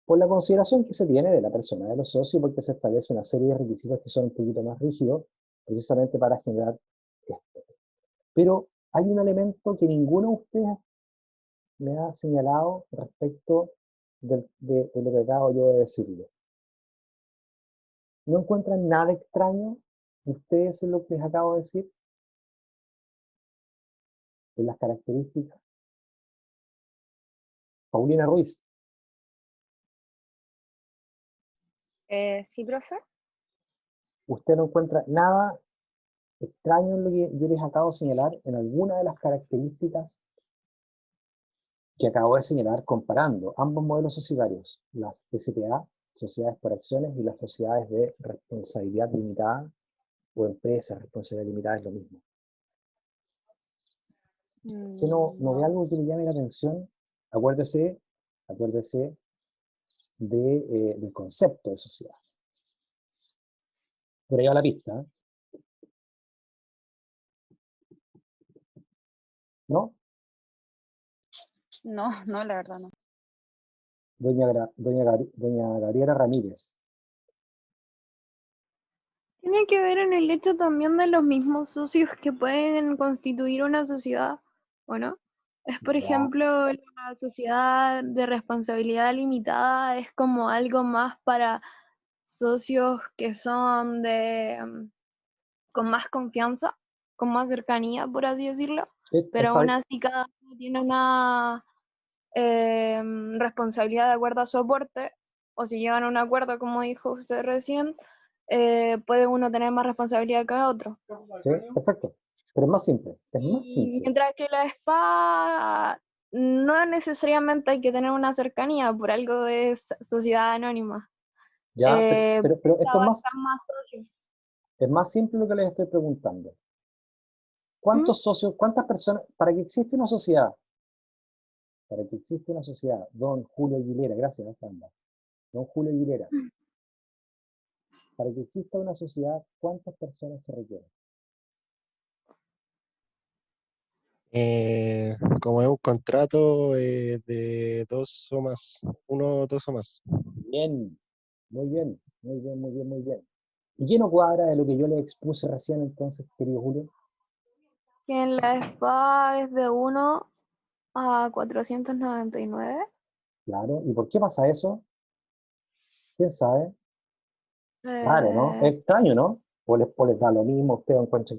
Por la consideración que se tiene de la persona de los socios, porque se establece una serie de requisitos que son un poquito más rígidos, precisamente para generar esto. Pero hay un elemento que ninguno de ustedes me ha señalado respecto de lo que acabo yo de decirle. ¿No encuentran nada extraño ustedes en lo que les acabo de decir? En las características. Paulina Ruiz, Sí, profe. ¿usted no encuentra nada extraño en lo que yo les acabo de señalar en alguna de las características que acabo de señalar comparando ambos modelos societarios, las SPA, sociedades por acciones, y las sociedades de responsabilidad limitada o empresas responsabilidad limitada es lo mismo? ¿Que no ve algo que le llame la atención? Acuérdese del concepto de sociedad. Por ahí va la pista, ¿eh? ¿No? No, no, la verdad no. Doña Gabriela Ramírez. Tiene que ver en el hecho también de los mismos socios que pueden constituir una sociedad, ¿o no? Es, por Ya. ejemplo, la sociedad de responsabilidad limitada es como algo más para socios que son con más confianza, con más cercanía, por así decirlo, pero Está aún bien. así cada uno tiene una responsabilidad de acuerdo a su aporte, o si llegan a un acuerdo, como dijo usted recién, puede uno tener más responsabilidad que otro. Sí, perfecto. Pero es más simple, es más Y simple. mientras que la SPA no necesariamente hay que tener una cercanía, por algo de sociedad anónima. Ya, pero esto Abarcan más socios. es más simple lo que les estoy preguntando. ¿Mm? ¿Cuántos socios, cuántas personas, para que exista una sociedad, don Julio Aguilera, gracias, Sandra, don Julio Aguilera, para que exista una sociedad, ¿cuántas personas se requieren? Como es un contrato de dos o más, uno, dos o más. Bien, muy bien, muy bien, muy bien, muy bien. ¿Y qué no cuadra de lo que yo le expuse recién entonces, querido Julio? Que en la SPA es de 1 a 499. Claro, ¿y por qué pasa eso? ¿Quién sabe? Claro, ¿no? Es extraño, ¿no? O les da lo mismo, usted encuentra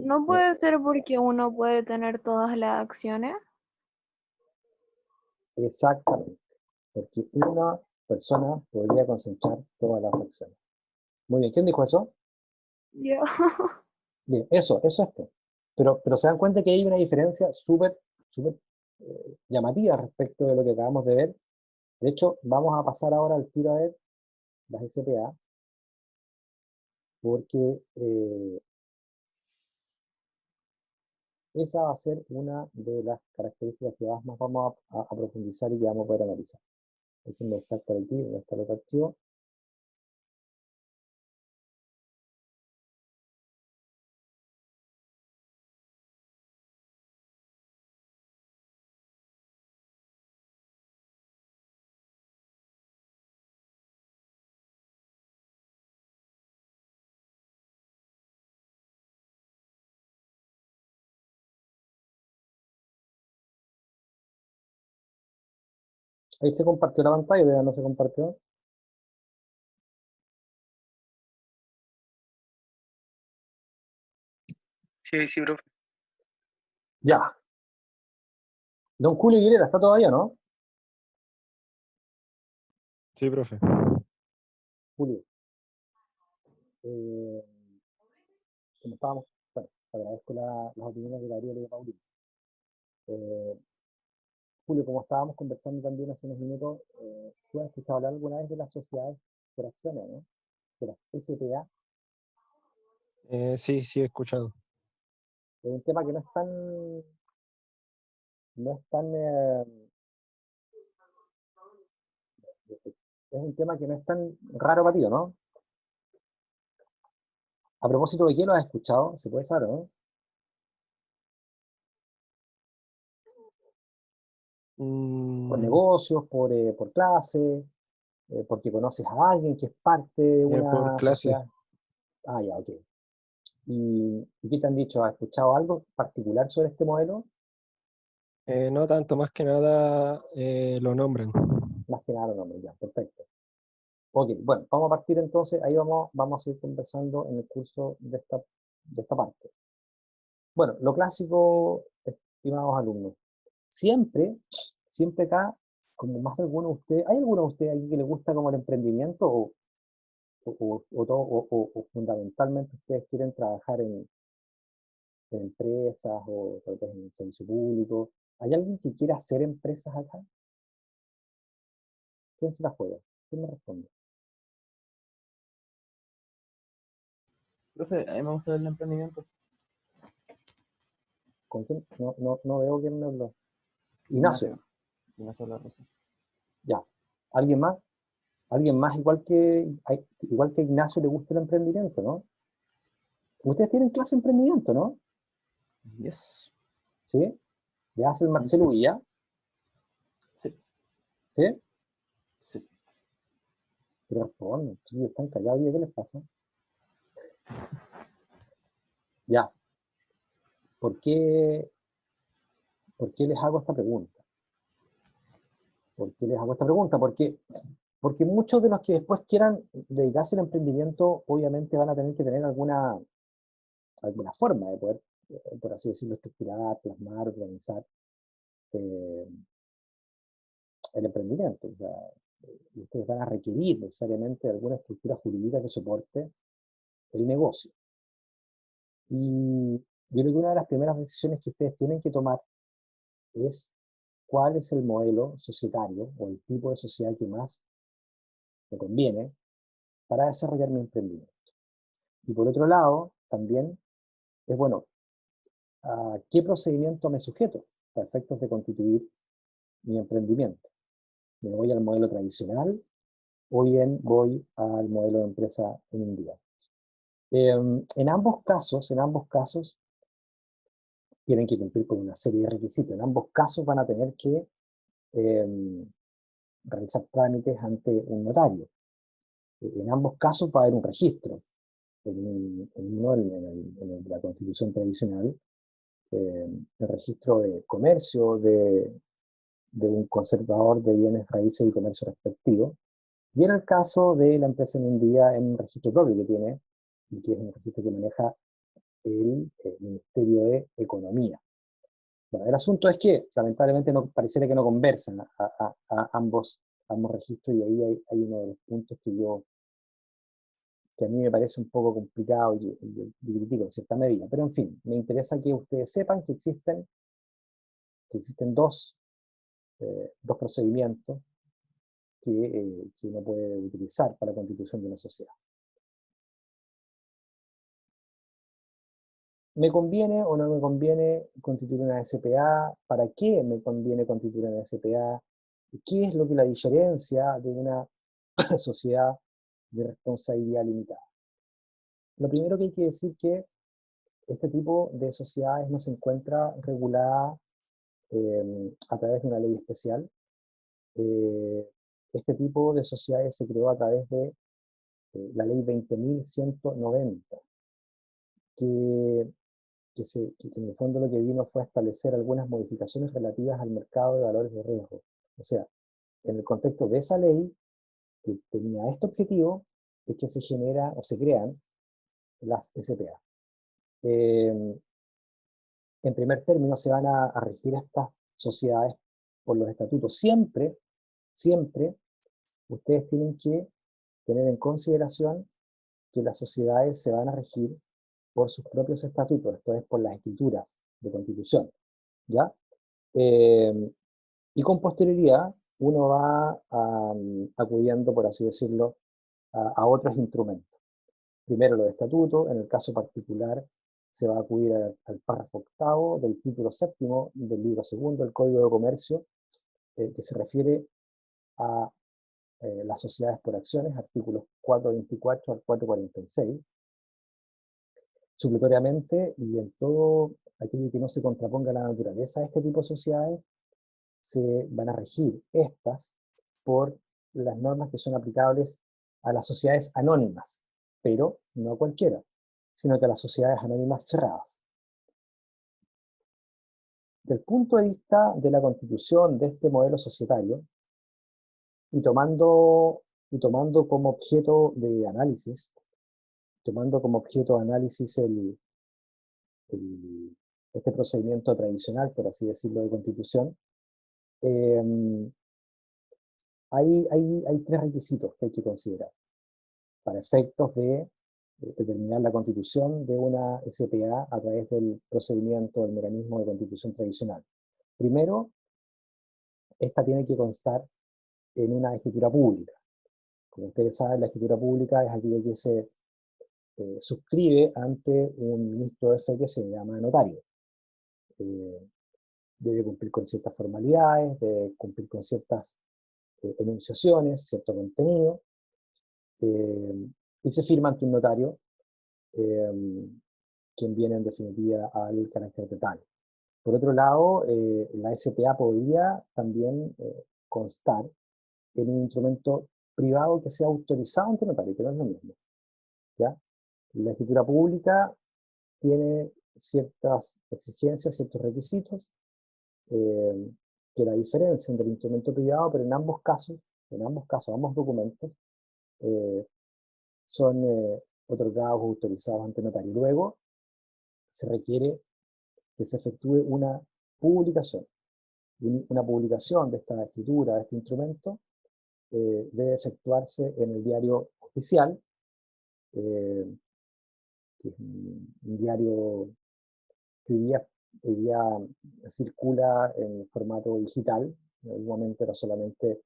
No puede ser porque uno puede tener todas las acciones. exactamente, porque una persona podría concentrar todas las acciones. Muy bien, ¿quién dijo eso? Yo. Bien, eso es esto. Pero se dan cuenta que hay una diferencia súper, súper llamativa respecto de lo que acabamos de ver. De hecho, vamos a pasar ahora al tiro a ver las SPA, porque esa va a ser una de las características que más vamos a profundizar y que vamos a poder analizar. Déjenme estar por aquí, voy a estar otro archivo. Ahí se compartió la pantalla, ya no se compartió. Sí, sí, profe. Ya. Don Julio Aguilera, ¿está todavía, no? Sí, profe. Julio. Como estábamos, bueno, agradezco las opiniones de Gabriel y de Paulino. Julio, como estábamos conversando también hace unos minutos, ¿tú has escuchado hablar alguna vez de las sociedades por acciones, ¿no? De las SPA. Sí, sí, he escuchado. Es un tema que no es tan, es un tema que no es tan raro para ti, ¿no? A propósito de qué lo has escuchado, se puede saber, ¿no? Por Mm, negocios, por clase, porque conoces a alguien que es parte de por una clase. sociedad. Ah, ya, ok. ¿Y qué te han dicho? ¿Has escuchado algo particular sobre este modelo? No tanto, más que nada lo nombran. Más que nada, no, ya, perfecto. Ok, bueno, vamos a partir entonces, ahí vamos a ir conversando en el curso de esta parte. Bueno, lo clásico, estimados alumnos, siempre acá, como más de alguno de ustedes, ¿hay alguno de ustedes aquí que le gusta como el emprendimiento o fundamentalmente ustedes quieren trabajar en empresas o tal vez en el servicio público? ¿Hay alguien que quiera hacer empresas acá? ¿Quién se la juega? ¿Quién me responde? Profe, a mí me gusta el emprendimiento. ¿Con quién? No veo quién me habló. Ignacio, Ignacio la Rosa. ya. ¿Alguien más? ¿Alguien más igual que Ignacio le gusta el emprendimiento, no? Ustedes tienen clase de emprendimiento, ¿no? Yes. ¿Sí? ¿Le hace el Marcelo Villa? Sí. ¿Sí? Sí. Pero responden, chicos, están callados, ¿y qué les pasa? Ya. ¿Por qué les hago esta pregunta? ¿Por qué les hago esta pregunta? Porque muchos de los que después quieran dedicarse al emprendimiento, obviamente van a tener que tener alguna forma de poder, por así decirlo, estructurar, plasmar, organizar eh, el emprendimiento. O sea, ustedes van a requerir necesariamente alguna estructura jurídica que soporte el negocio. Y yo creo que una de las primeras decisiones que ustedes tienen que tomar es cuál es el modelo societario o el tipo de sociedad que más me conviene para desarrollar mi emprendimiento. Y por otro lado, también es, bueno, ¿a qué procedimiento me sujeto para efectos de constituir mi emprendimiento? ¿Me voy al modelo tradicional o bien voy al modelo de empresa en un día? En ambos casos, tienen que cumplir con una serie de requisitos. En ambos casos van a tener que realizar trámites ante un notario. En ambos casos va a haber un registro. En la Constitución tradicional, el registro de comercio de un conservador de bienes raíces y comercio respectivo. Y en el caso de la empresa en un día, en un registro propio que tiene, y que es un registro que maneja el Ministerio de Economía. Bueno, el asunto es que, lamentablemente, pareciera que no conversan a ambos registros, y ahí hay uno de los puntos que a mí me parece un poco complicado y critico en cierta medida. Pero en fin, me interesa que ustedes sepan que existen dos procedimientos que uno puede utilizar para la constitución de una sociedad. ¿Me conviene o no me conviene constituir una SPA? ¿Para qué me conviene constituir una SPA? ¿Qué es lo que la diferencia de una sociedad de responsabilidad limitada? Lo primero que hay que decir que este tipo de sociedades no se encuentra regulada a través de una ley especial. Este tipo de sociedades se creó a través de la ley 20.190, que en el fondo lo que vino fue a establecer algunas modificaciones relativas al mercado de valores de riesgo. O sea, en el contexto de esa ley, que tenía este objetivo, es que se genera o se crean las SPA. En primer término, se van a regir estas sociedades por los estatutos. Siempre ustedes tienen que tener en consideración que las sociedades se van a regir por sus propios estatutos, esto es, por las escrituras de constitución, ¿ya? Y con posterioridad, uno va acudiendo, por así decirlo, a otros instrumentos. Primero los estatutos, en el caso particular se va a acudir al párrafo octavo del título séptimo del libro segundo del Código de Comercio, que se refiere a las sociedades por acciones, artículos 424 al 446. Supletoriamente, y en todo aquello que no se contraponga a la naturaleza de este tipo de sociedades, se van a regir estas por las normas que son aplicables a las sociedades anónimas, pero no a cualquiera, sino que a las sociedades anónimas cerradas. Del punto de vista de la constitución de este modelo societario, y tomando como objeto de análisis, este procedimiento tradicional, por así decirlo, de constitución, hay tres requisitos que hay que considerar para efectos de determinar la constitución de una SPA a través del procedimiento, del mecanismo de constitución tradicional. Primero, esta tiene que constar en una escritura pública. Como ustedes saben, la escritura pública es aquella que se suscribe ante un ministro de fe que se llama notario. Debe cumplir con ciertas formalidades, debe cumplir con ciertas enunciaciones, cierto contenido, y se firma ante un notario, quien viene en definitiva al carácter de tal. Por otro lado, la SPA podría también constar en un instrumento privado que sea autorizado ante notario, que no es lo mismo, ¿ya? La escritura pública tiene ciertas exigencias, ciertos requisitos, que la diferencian del instrumento privado, pero en ambos casos, ambos documentos son otorgados o autorizados ante notario. Luego, se requiere que se efectúe una publicación. Una publicación de esta escritura, de este instrumento, debe efectuarse en el diario oficial, que es un diario que hoy día circula en formato digital. En algún momento era solamente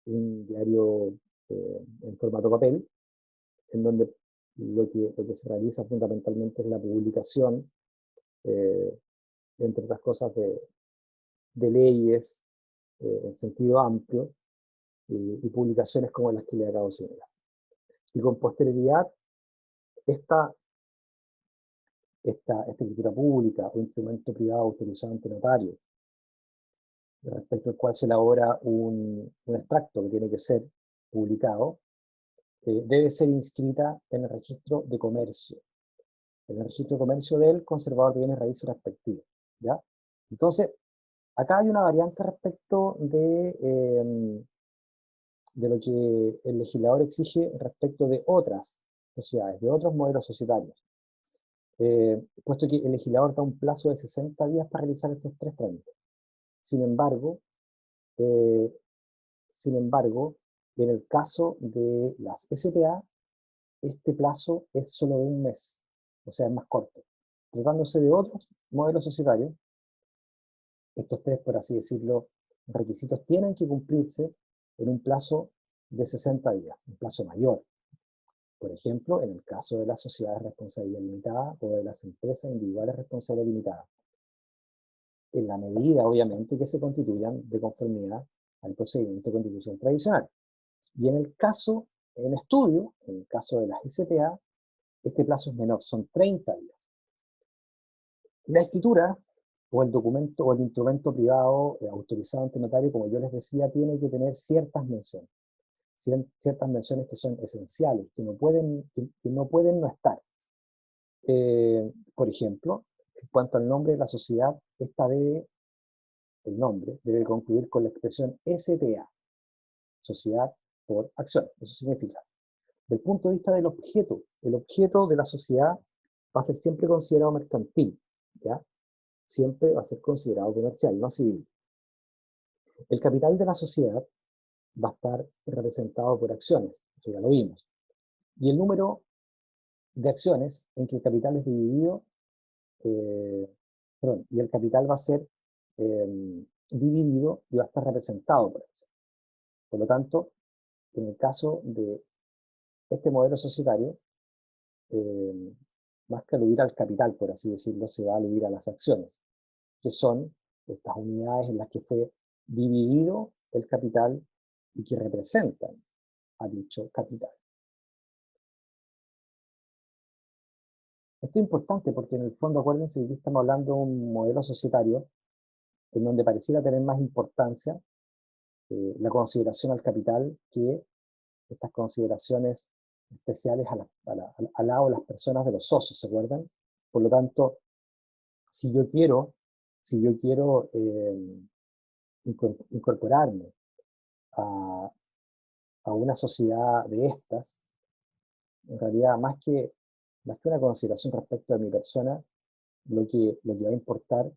un diario en formato papel, en donde lo que se realiza fundamentalmente es la publicación, entre otras cosas, de leyes en sentido amplio, y publicaciones como las que le acabo de señalar. Y con posterioridad, esta escritura pública o instrumento privado autorizado ante notario, respecto al cual se elabora un extracto que tiene que ser publicado, debe ser inscrita en el registro de comercio, del conservador de bienes raíces respectivo, ¿ya? Entonces, acá hay una variante respecto de lo que el legislador exige respecto de otras sociedades, de otros modelos societarios, puesto que el legislador da un plazo de 60 días para realizar estos tres trámites. Sin embargo, en el caso de las SPA, este plazo es solo de un mes, o sea, es más corto. Tratándose de otros modelos societarios, estos tres, por así decirlo, requisitos tienen que cumplirse en un plazo de 60 días, un plazo mayor. Por ejemplo, en el caso de las sociedades de responsabilidad limitada o de las empresas individuales de responsabilidad limitada, en la medida, obviamente, que se constituyan de conformidad al procedimiento de constitución tradicional. Y en el caso, en estudio, en el caso de las SPA, este plazo es menor, son 30 días. La escritura, o el documento, o el instrumento privado autorizado ante notario, como yo les decía, tiene que tener ciertas menciones que son esenciales, que no pueden no estar. Por ejemplo, en cuanto al nombre de la sociedad, el nombre debe concluir con la expresión SPA, Sociedad por Acción. Eso significa, del punto de vista del objeto, el objeto de la sociedad va a ser siempre considerado mercantil, ¿ya? Siempre va a ser considerado comercial, no civil. El capital de la sociedad va a estar representado por acciones, eso ya lo vimos. Y el número de acciones en que el capital es dividido, y el capital va a ser dividido y va a estar representado por eso. Por lo tanto, en el caso de este modelo societario, más que aludir al capital, por así decirlo, se va a aludir a las acciones, que son estas unidades en las que fue dividido el capital y que representan a dicho capital. Esto es importante porque en el fondo, acuérdense que aquí estamos hablando de un modelo societario en donde pareciera tener más importancia la consideración al capital que estas consideraciones especiales al lado de las personas de los socios, ¿se acuerdan? Por lo tanto, si yo quiero incorporarme a una sociedad de estas, en realidad más que una consideración respecto de mi persona, lo que va a importar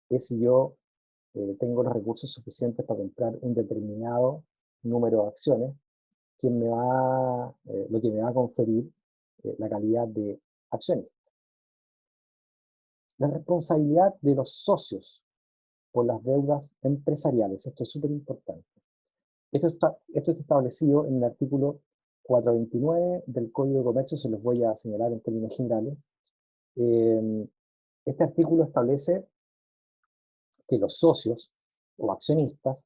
es si yo tengo los recursos suficientes para comprar un determinado número de acciones, lo que me va a conferir la calidad de accionista. La responsabilidad de los socios por las deudas empresariales, esto es súper importante. Esto está establecido en el artículo 429 del Código de Comercio, se los voy a señalar en términos generales. Este artículo establece que los socios o accionistas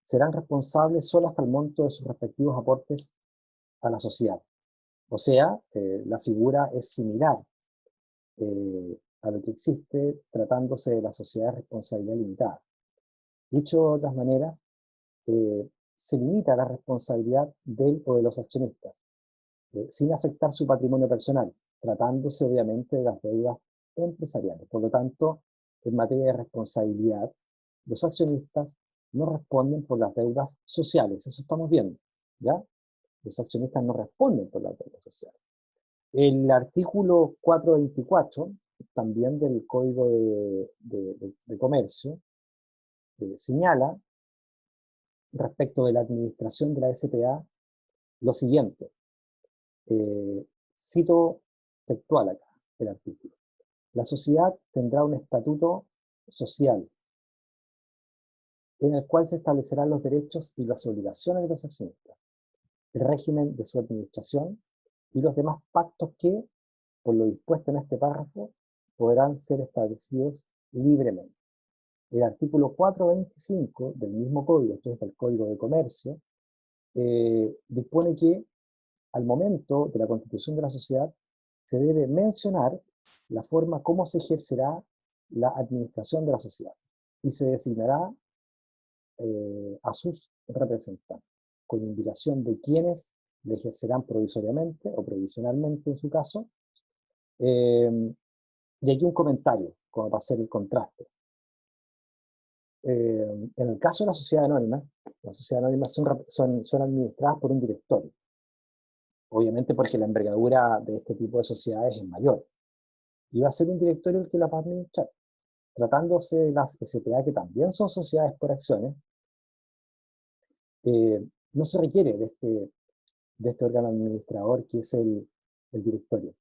serán responsables solo hasta el monto de sus respectivos aportes a la sociedad. O sea, la figura es similar a lo que existe tratándose de la sociedad de responsabilidad limitada. Dicho de otras maneras, se limita la responsabilidad del o de los accionistas, sin afectar su patrimonio personal, tratándose obviamente de las deudas empresariales. Por lo tanto, en materia de responsabilidad, los accionistas no responden por las deudas sociales, eso estamos viendo, ¿ya? Los accionistas no responden por las deudas sociales. El artículo 424, también del Código de Comercio, señala, respecto de la administración de la SPA, lo siguiente. Cito textual acá, el artículo. La sociedad tendrá un estatuto social en el cual se establecerán los derechos y las obligaciones de los accionistas, el régimen de su administración y los demás pactos que, por lo dispuesto en este párrafo, podrán ser establecidos libremente. El artículo 425 del mismo código, esto es del Código de Comercio, dispone que al momento de la constitución de la sociedad se debe mencionar la forma como se ejercerá la administración de la sociedad y se designará a sus representantes, con indicación de quienes le ejercerán provisoriamente o provisionalmente en su caso. Y aquí un comentario, como para hacer el contraste. En el caso de las sociedades anónimas son administradas por un directorio. Obviamente porque la envergadura de este tipo de sociedades es mayor. Y va a ser un directorio el que la va a administrar. Tratándose de las SPA, que también son sociedades por acciones, no se requiere de este órgano administrador que es el directorio.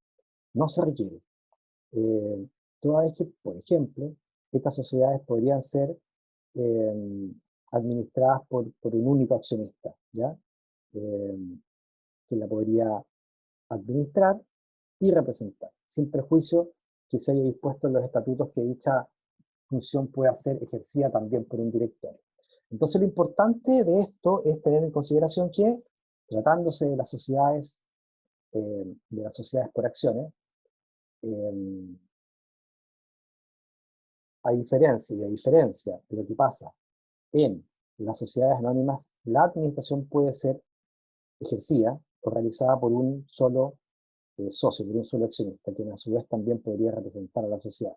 No se requiere. Toda vez que, por ejemplo, estas sociedades podrían ser administradas por un único accionista, ¿ya? Que la podría administrar y representar, sin perjuicio que se haya dispuesto en los estatutos que dicha función pueda ser ejercida también por un directorio. Entonces lo importante de esto es tener en consideración que, tratándose de las sociedades por acciones, a diferencia de lo que pasa en las sociedades anónimas, la administración puede ser ejercida o realizada por un solo socio, por un solo accionista, quien a su vez también podría representar a la sociedad.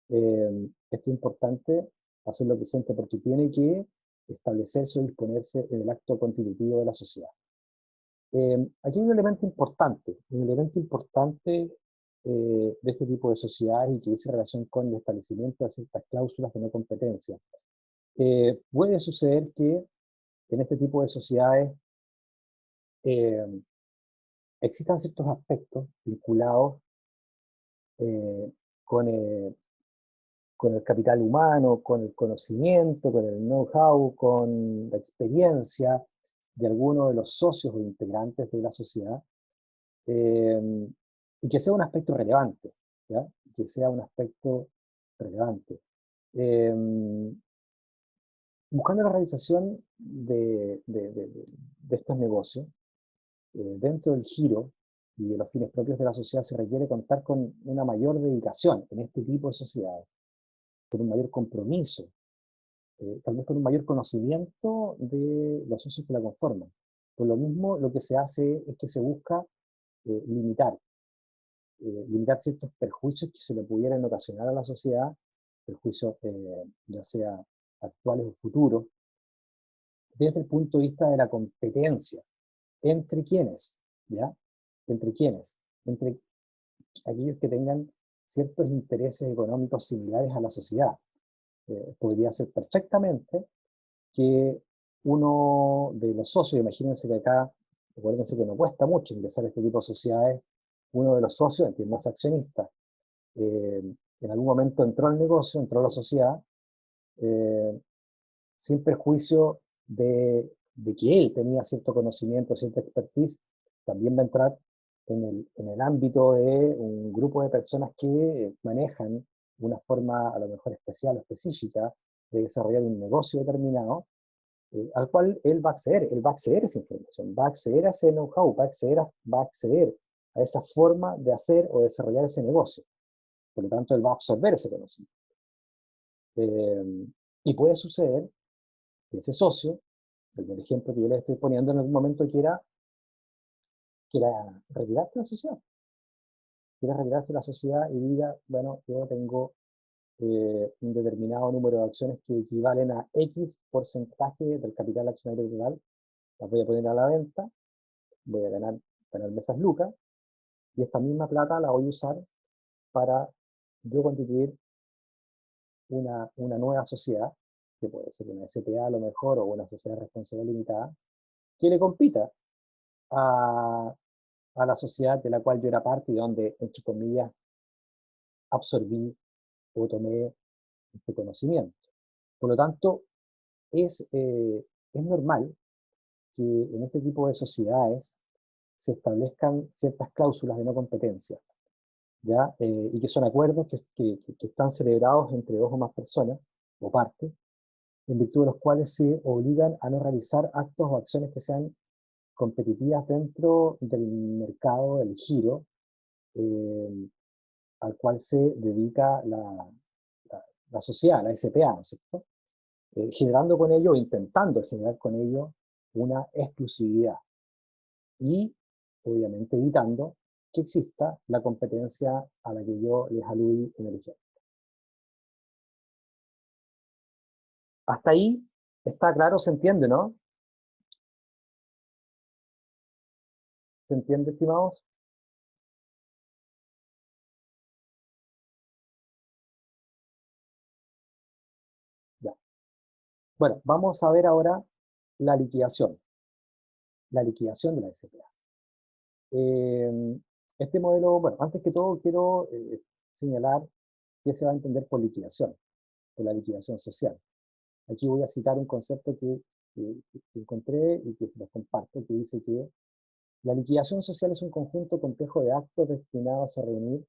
Esto es importante hacerlo presente porque tiene que establecerse o disponerse en el acto constitutivo de la sociedad. Aquí hay un elemento importante de este tipo de sociedades y que dice relación con el establecimiento de ciertas cláusulas de no competencia. Puede suceder que en este tipo de sociedades existan ciertos aspectos vinculados con el capital humano, con el conocimiento, con el know-how, con la experiencia de algunos de los socios o integrantes de la sociedad, y que sea un aspecto relevante, ¿ya? Que sea un aspecto relevante. Buscando la realización de estos negocios, dentro del giro y de los fines propios de la sociedad se requiere contar con una mayor dedicación en este tipo de sociedades, con un mayor compromiso tal vez con un mayor conocimiento de los socios que la conforman. Por lo mismo, lo que se hace es que se busca limitar ciertos perjuicios que se le pudieran ocasionar a la sociedad, perjuicios ya sea actuales o futuros, desde el punto de vista de la competencia. ¿Entre quiénes? ¿Ya? ¿Entre quiénes? Entre aquellos que tengan ciertos intereses económicos similares a la sociedad. Podría ser perfectamente que uno de los socios, imagínense que acá, acuérdense que no cuesta mucho ingresar a este tipo de sociedades, uno de los socios, que es más accionista, en algún momento entró al negocio, entró a la sociedad, sin perjuicio de que él tenía cierto conocimiento, cierta expertise, también va a entrar en el ámbito de un grupo de personas que manejan una forma a lo mejor especial o específica de desarrollar un negocio determinado, al cual él va a acceder a esa información, va a acceder a ese know-how, va a acceder a esa forma de hacer o desarrollar ese negocio. Por lo tanto, él va a absorber ese conocimiento. Y puede suceder que ese socio, el ejemplo que yo le estoy poniendo, en algún momento quiera retirarse de la sociedad. Quiera retirarse de la sociedad y diga, bueno, yo tengo un determinado número de acciones que equivalen a X porcentaje del capital accionario total, las voy a poner a la venta, voy a ganarme esas lucas, y esta misma plata la voy a usar para yo constituir una nueva sociedad, que puede ser una SPA a lo mejor, o una sociedad de responsabilidad limitada, que le compita a la sociedad de la cual yo era parte y donde, entre comillas, absorbí o tomé este conocimiento. Por lo tanto, es normal que en este tipo de sociedades se establezcan ciertas cláusulas de no competencia, ¿ya? Y que son acuerdos que están celebrados entre dos o más personas o partes, en virtud de los cuales se obligan a no realizar actos o acciones que sean competitivas dentro del mercado, del giro, al cual se dedica la sociedad, la SPA, ¿no es cierto? Generando con ello, o intentando generar con ello, una exclusividad. Y, obviamente, evitando que exista la competencia a la que yo les aludí en el ejemplo. Hasta ahí está claro, se entiende, ¿no? ¿Se entiende, estimados? Ya. Bueno, vamos a ver ahora la liquidación de la SPA. Este modelo, bueno, antes que todo quiero señalar qué se va a entender por liquidación, por la liquidación social. Aquí voy a citar un concepto que encontré y que se los comparto, que dice que la liquidación social es un conjunto complejo de actos destinados a reunir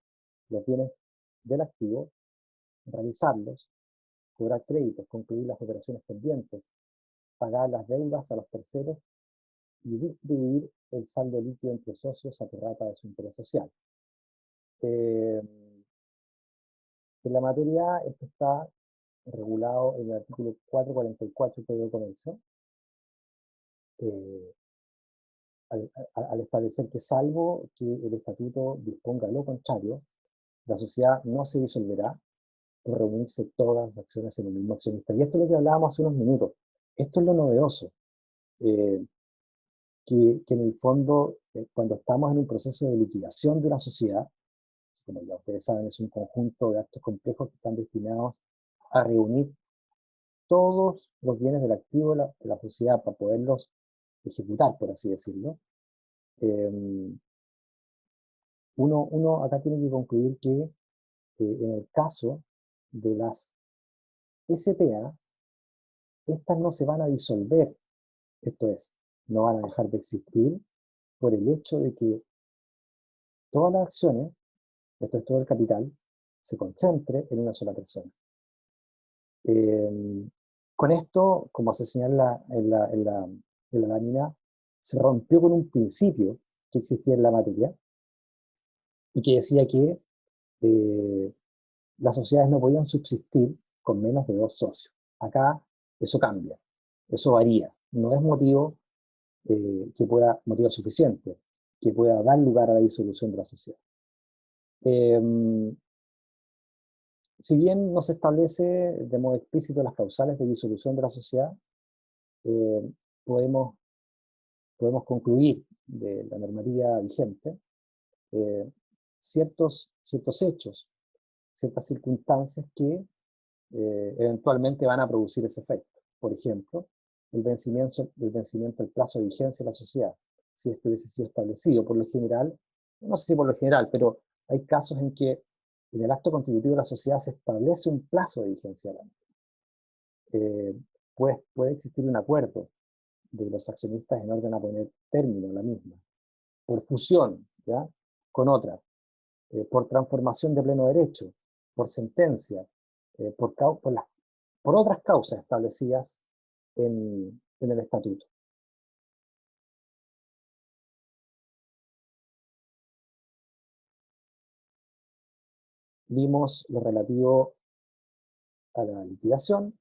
los bienes del activo, realizarlos, cobrar créditos, concluir las operaciones pendientes, pagar las deudas a los terceros y distribuir el saldo líquido entre socios a prorrata de su interés social. En la materia, esto está regulado en el artículo 444 del Código de Comercio, al establecer que, salvo que el estatuto disponga lo contrario, la sociedad no se disolverá por reunirse todas las acciones en el mismo accionista. Y esto es lo que hablábamos hace unos minutos. Esto es lo novedoso, que en el fondo, cuando estamos en un proceso de liquidación de una sociedad, como ya ustedes saben, es un conjunto de actos complejos que están destinados a reunir todos los bienes del activo de la sociedad para poderlos ejecutar, por así decirlo. Uno acá tiene que concluir que en el caso de las SPA, estas no se van a disolver, esto es, no van a dejar de existir por el hecho de que todas las acciones, esto es todo el capital, se concentre en una sola persona. Con esto, como se señala en la lámina, se rompió con un principio que existía en la materia y que decía que las sociedades no podían subsistir con menos de 2 socios. Acá Eso cambia, eso varía. No es motivo motivo suficiente que pueda dar lugar a la disolución de la sociedad. Si bien no se establece de modo explícito las causales de disolución de la sociedad, podemos concluir de la normativa vigente ciertos hechos, ciertas circunstancias que eventualmente van a producir ese efecto. Por ejemplo, el vencimiento del plazo de vigencia de la sociedad, si esto hubiese sido establecido por lo general, no sé si por lo general, pero hay casos en que en el acto constitutivo de la sociedad se establece un plazo de vigencia. Puede existir un acuerdo de los accionistas en orden a poner término a la misma, por fusión, ¿ya?, con otra, por transformación de pleno derecho, por sentencia, por otras causas establecidas en el estatuto. Vimos lo relativo a la liquidación,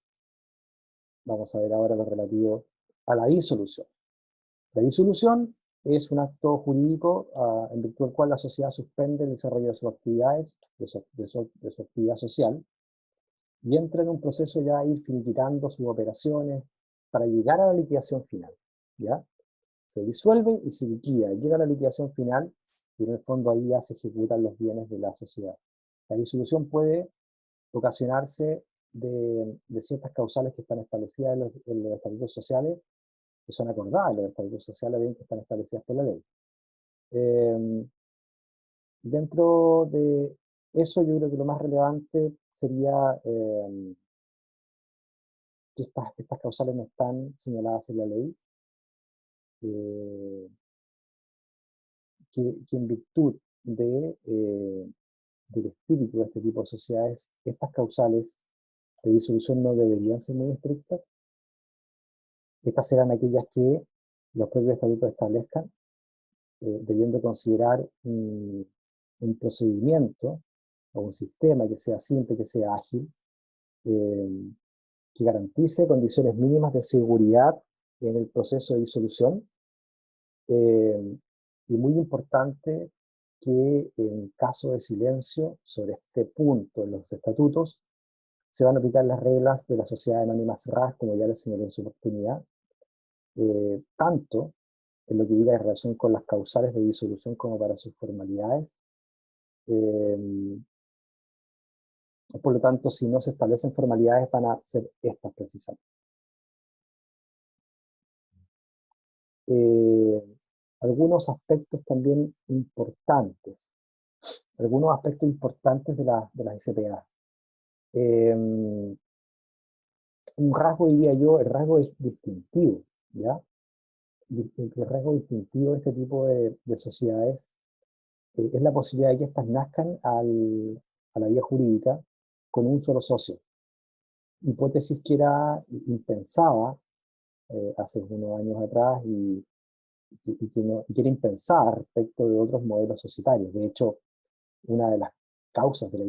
vamos a ver ahora lo relativo a la disolución. La disolución es un acto jurídico en virtud del cual la sociedad suspende el desarrollo de sus actividades, de su actividad social, y entra en un proceso ya a ir finiquitando sus operaciones para llegar a la liquidación final, ¿ya? Se disuelve y se liquida, llega a la liquidación final, y en el fondo ahí ya se ejecutan los bienes de la sociedad. La disolución puede ocasionarse de ciertas causales que están establecidas en los estatutos sociales, que son acordadas en los estatutos sociales, bien, que están establecidas por la ley. Dentro de eso, yo creo que lo más relevante sería que estas causales no están señaladas en la ley, que en virtud del espíritu de este tipo de sociedades, estas causales de disolución no deberían ser muy estrictas. Estas serán aquellas que los propios estatutos establezcan, debiendo considerar un procedimiento o un sistema que sea simple, que sea ágil, que garantice condiciones mínimas de seguridad en el proceso de disolución, y muy importante que en caso de silencio sobre este punto en los estatutos se van a aplicar las reglas de la sociedad anónima cerrada, como ya les señalé en su oportunidad, tanto en lo que diga en relación con las causales de disolución como para sus formalidades. Por lo tanto, si no se establecen formalidades, van a ser estas precisamente. Algunos aspectos también importantes. Algunos aspectos importantes de las SPA. Un rasgo, diría yo, el rasgo distintivo, ¿ya? El rasgo distintivo de este tipo de sociedades es la posibilidad de que éstas nazcan a la vía jurídica con un solo socio. Hipótesis que era impensada hace unos años atrás y que era impensada respecto de otros modelos societarios. De hecho, una de las causas de la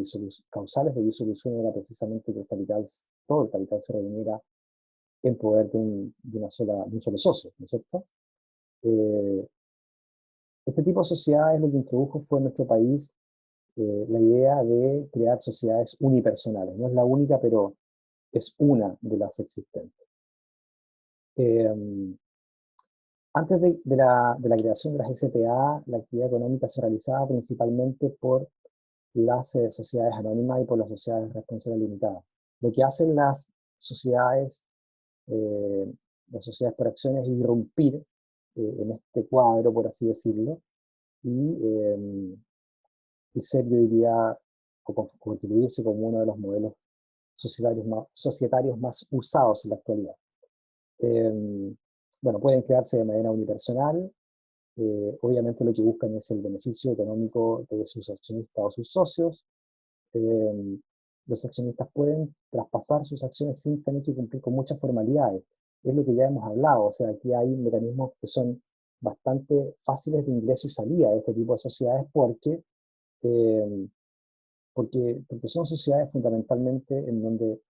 causales de disolución era precisamente que todo el capital se reuniera en poder de un solo socio, ¿no es cierto? Este tipo de sociedades lo que introdujo fue en nuestro país la idea de crear sociedades unipersonales. No es la única, pero es una de las existentes. Antes de la creación de las SPA, la actividad económica se realizaba principalmente por las sociedades anónimas y por las sociedades de responsabilidad limitada. Lo que hacen las sociedades por acciones es irrumpir en este cuadro, por así decirlo, y ser, yo diría, o constituirse como uno de los modelos societarios más usados en la actualidad. Bueno, pueden crearse de manera unipersonal. Obviamente lo que buscan es el beneficio económico de sus accionistas o sus socios. Los accionistas pueden traspasar sus acciones sin tener que cumplir con muchas formalidades. Es lo que ya hemos hablado, o sea, aquí hay mecanismos que son bastante fáciles de ingreso y salida de este tipo de sociedades porque son sociedades fundamentalmente en donde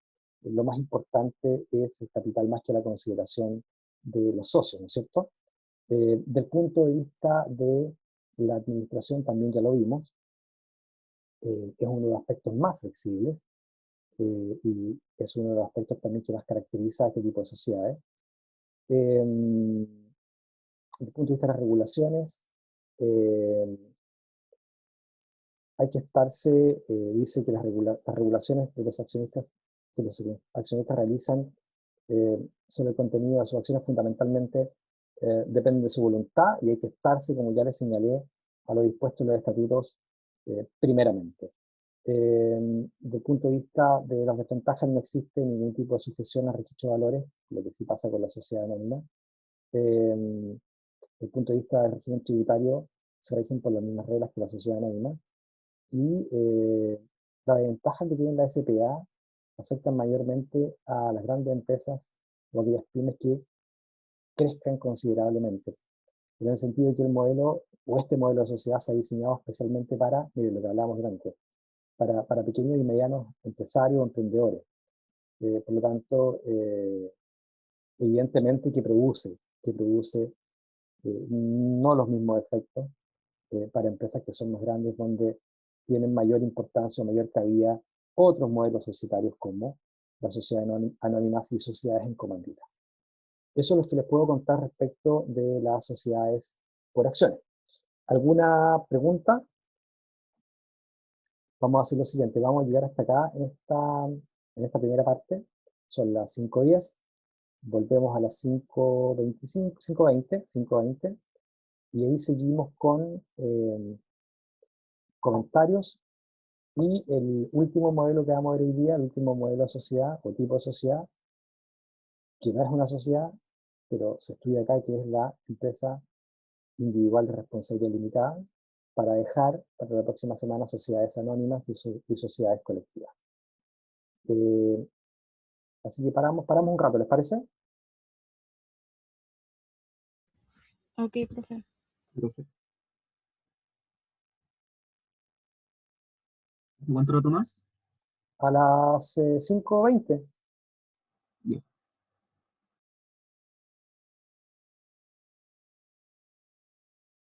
lo más importante es el capital más que la consideración de los socios, ¿no es cierto? Del punto de vista de la administración, también ya lo vimos, es uno de los aspectos más flexibles y es uno de los aspectos también que más caracteriza a este tipo de sociedades. Desde el punto de vista de las regulaciones, hay que estarse, dice que las regulaciones de los accionistas que los accionistas realizan sobre el contenido de sus acciones fundamentalmente dependen de su voluntad y hay que estarse, como ya les señalé, a lo dispuesto en los estatutos primeramente. Desde el punto de vista de las desventajas no existe ningún tipo de sujeción a registro de valores, lo que sí pasa con la sociedad anónima. Desde el punto de vista del régimen tributario se rigen por las mismas reglas que la sociedad anónima y la desventaja que tiene la SPA afectan mayormente a las grandes empresas o aquellas pymes que crezcan considerablemente. En el sentido de que el modelo, o este modelo de sociedad se ha diseñado especialmente para, mire lo que hablábamos antes, para pequeños y medianos empresarios o emprendedores. Por lo tanto, evidentemente que produce no los mismos efectos para empresas que son más grandes, donde tienen mayor importancia o mayor cabida otros modelos societarios como las sociedades anónimas y sociedades en comandita. Eso es lo que les puedo contar respecto de las sociedades por acciones. ¿Alguna pregunta? Vamos a hacer lo siguiente, vamos a llegar hasta acá en esta primera parte, son las 5:10, volvemos a las 5:25, 5:20, y ahí seguimos con comentarios, y el último modelo que vamos a ver hoy día, el último modelo de sociedad o tipo de sociedad, que no es una sociedad, pero se estudia acá, que es la empresa individual de responsabilidad limitada, para dejar para la próxima semana sociedades anónimas y sociedades colectivas. Así que paramos un rato, ¿les parece? Ok, profe. ¿Cuánto rato más? A las 5:20.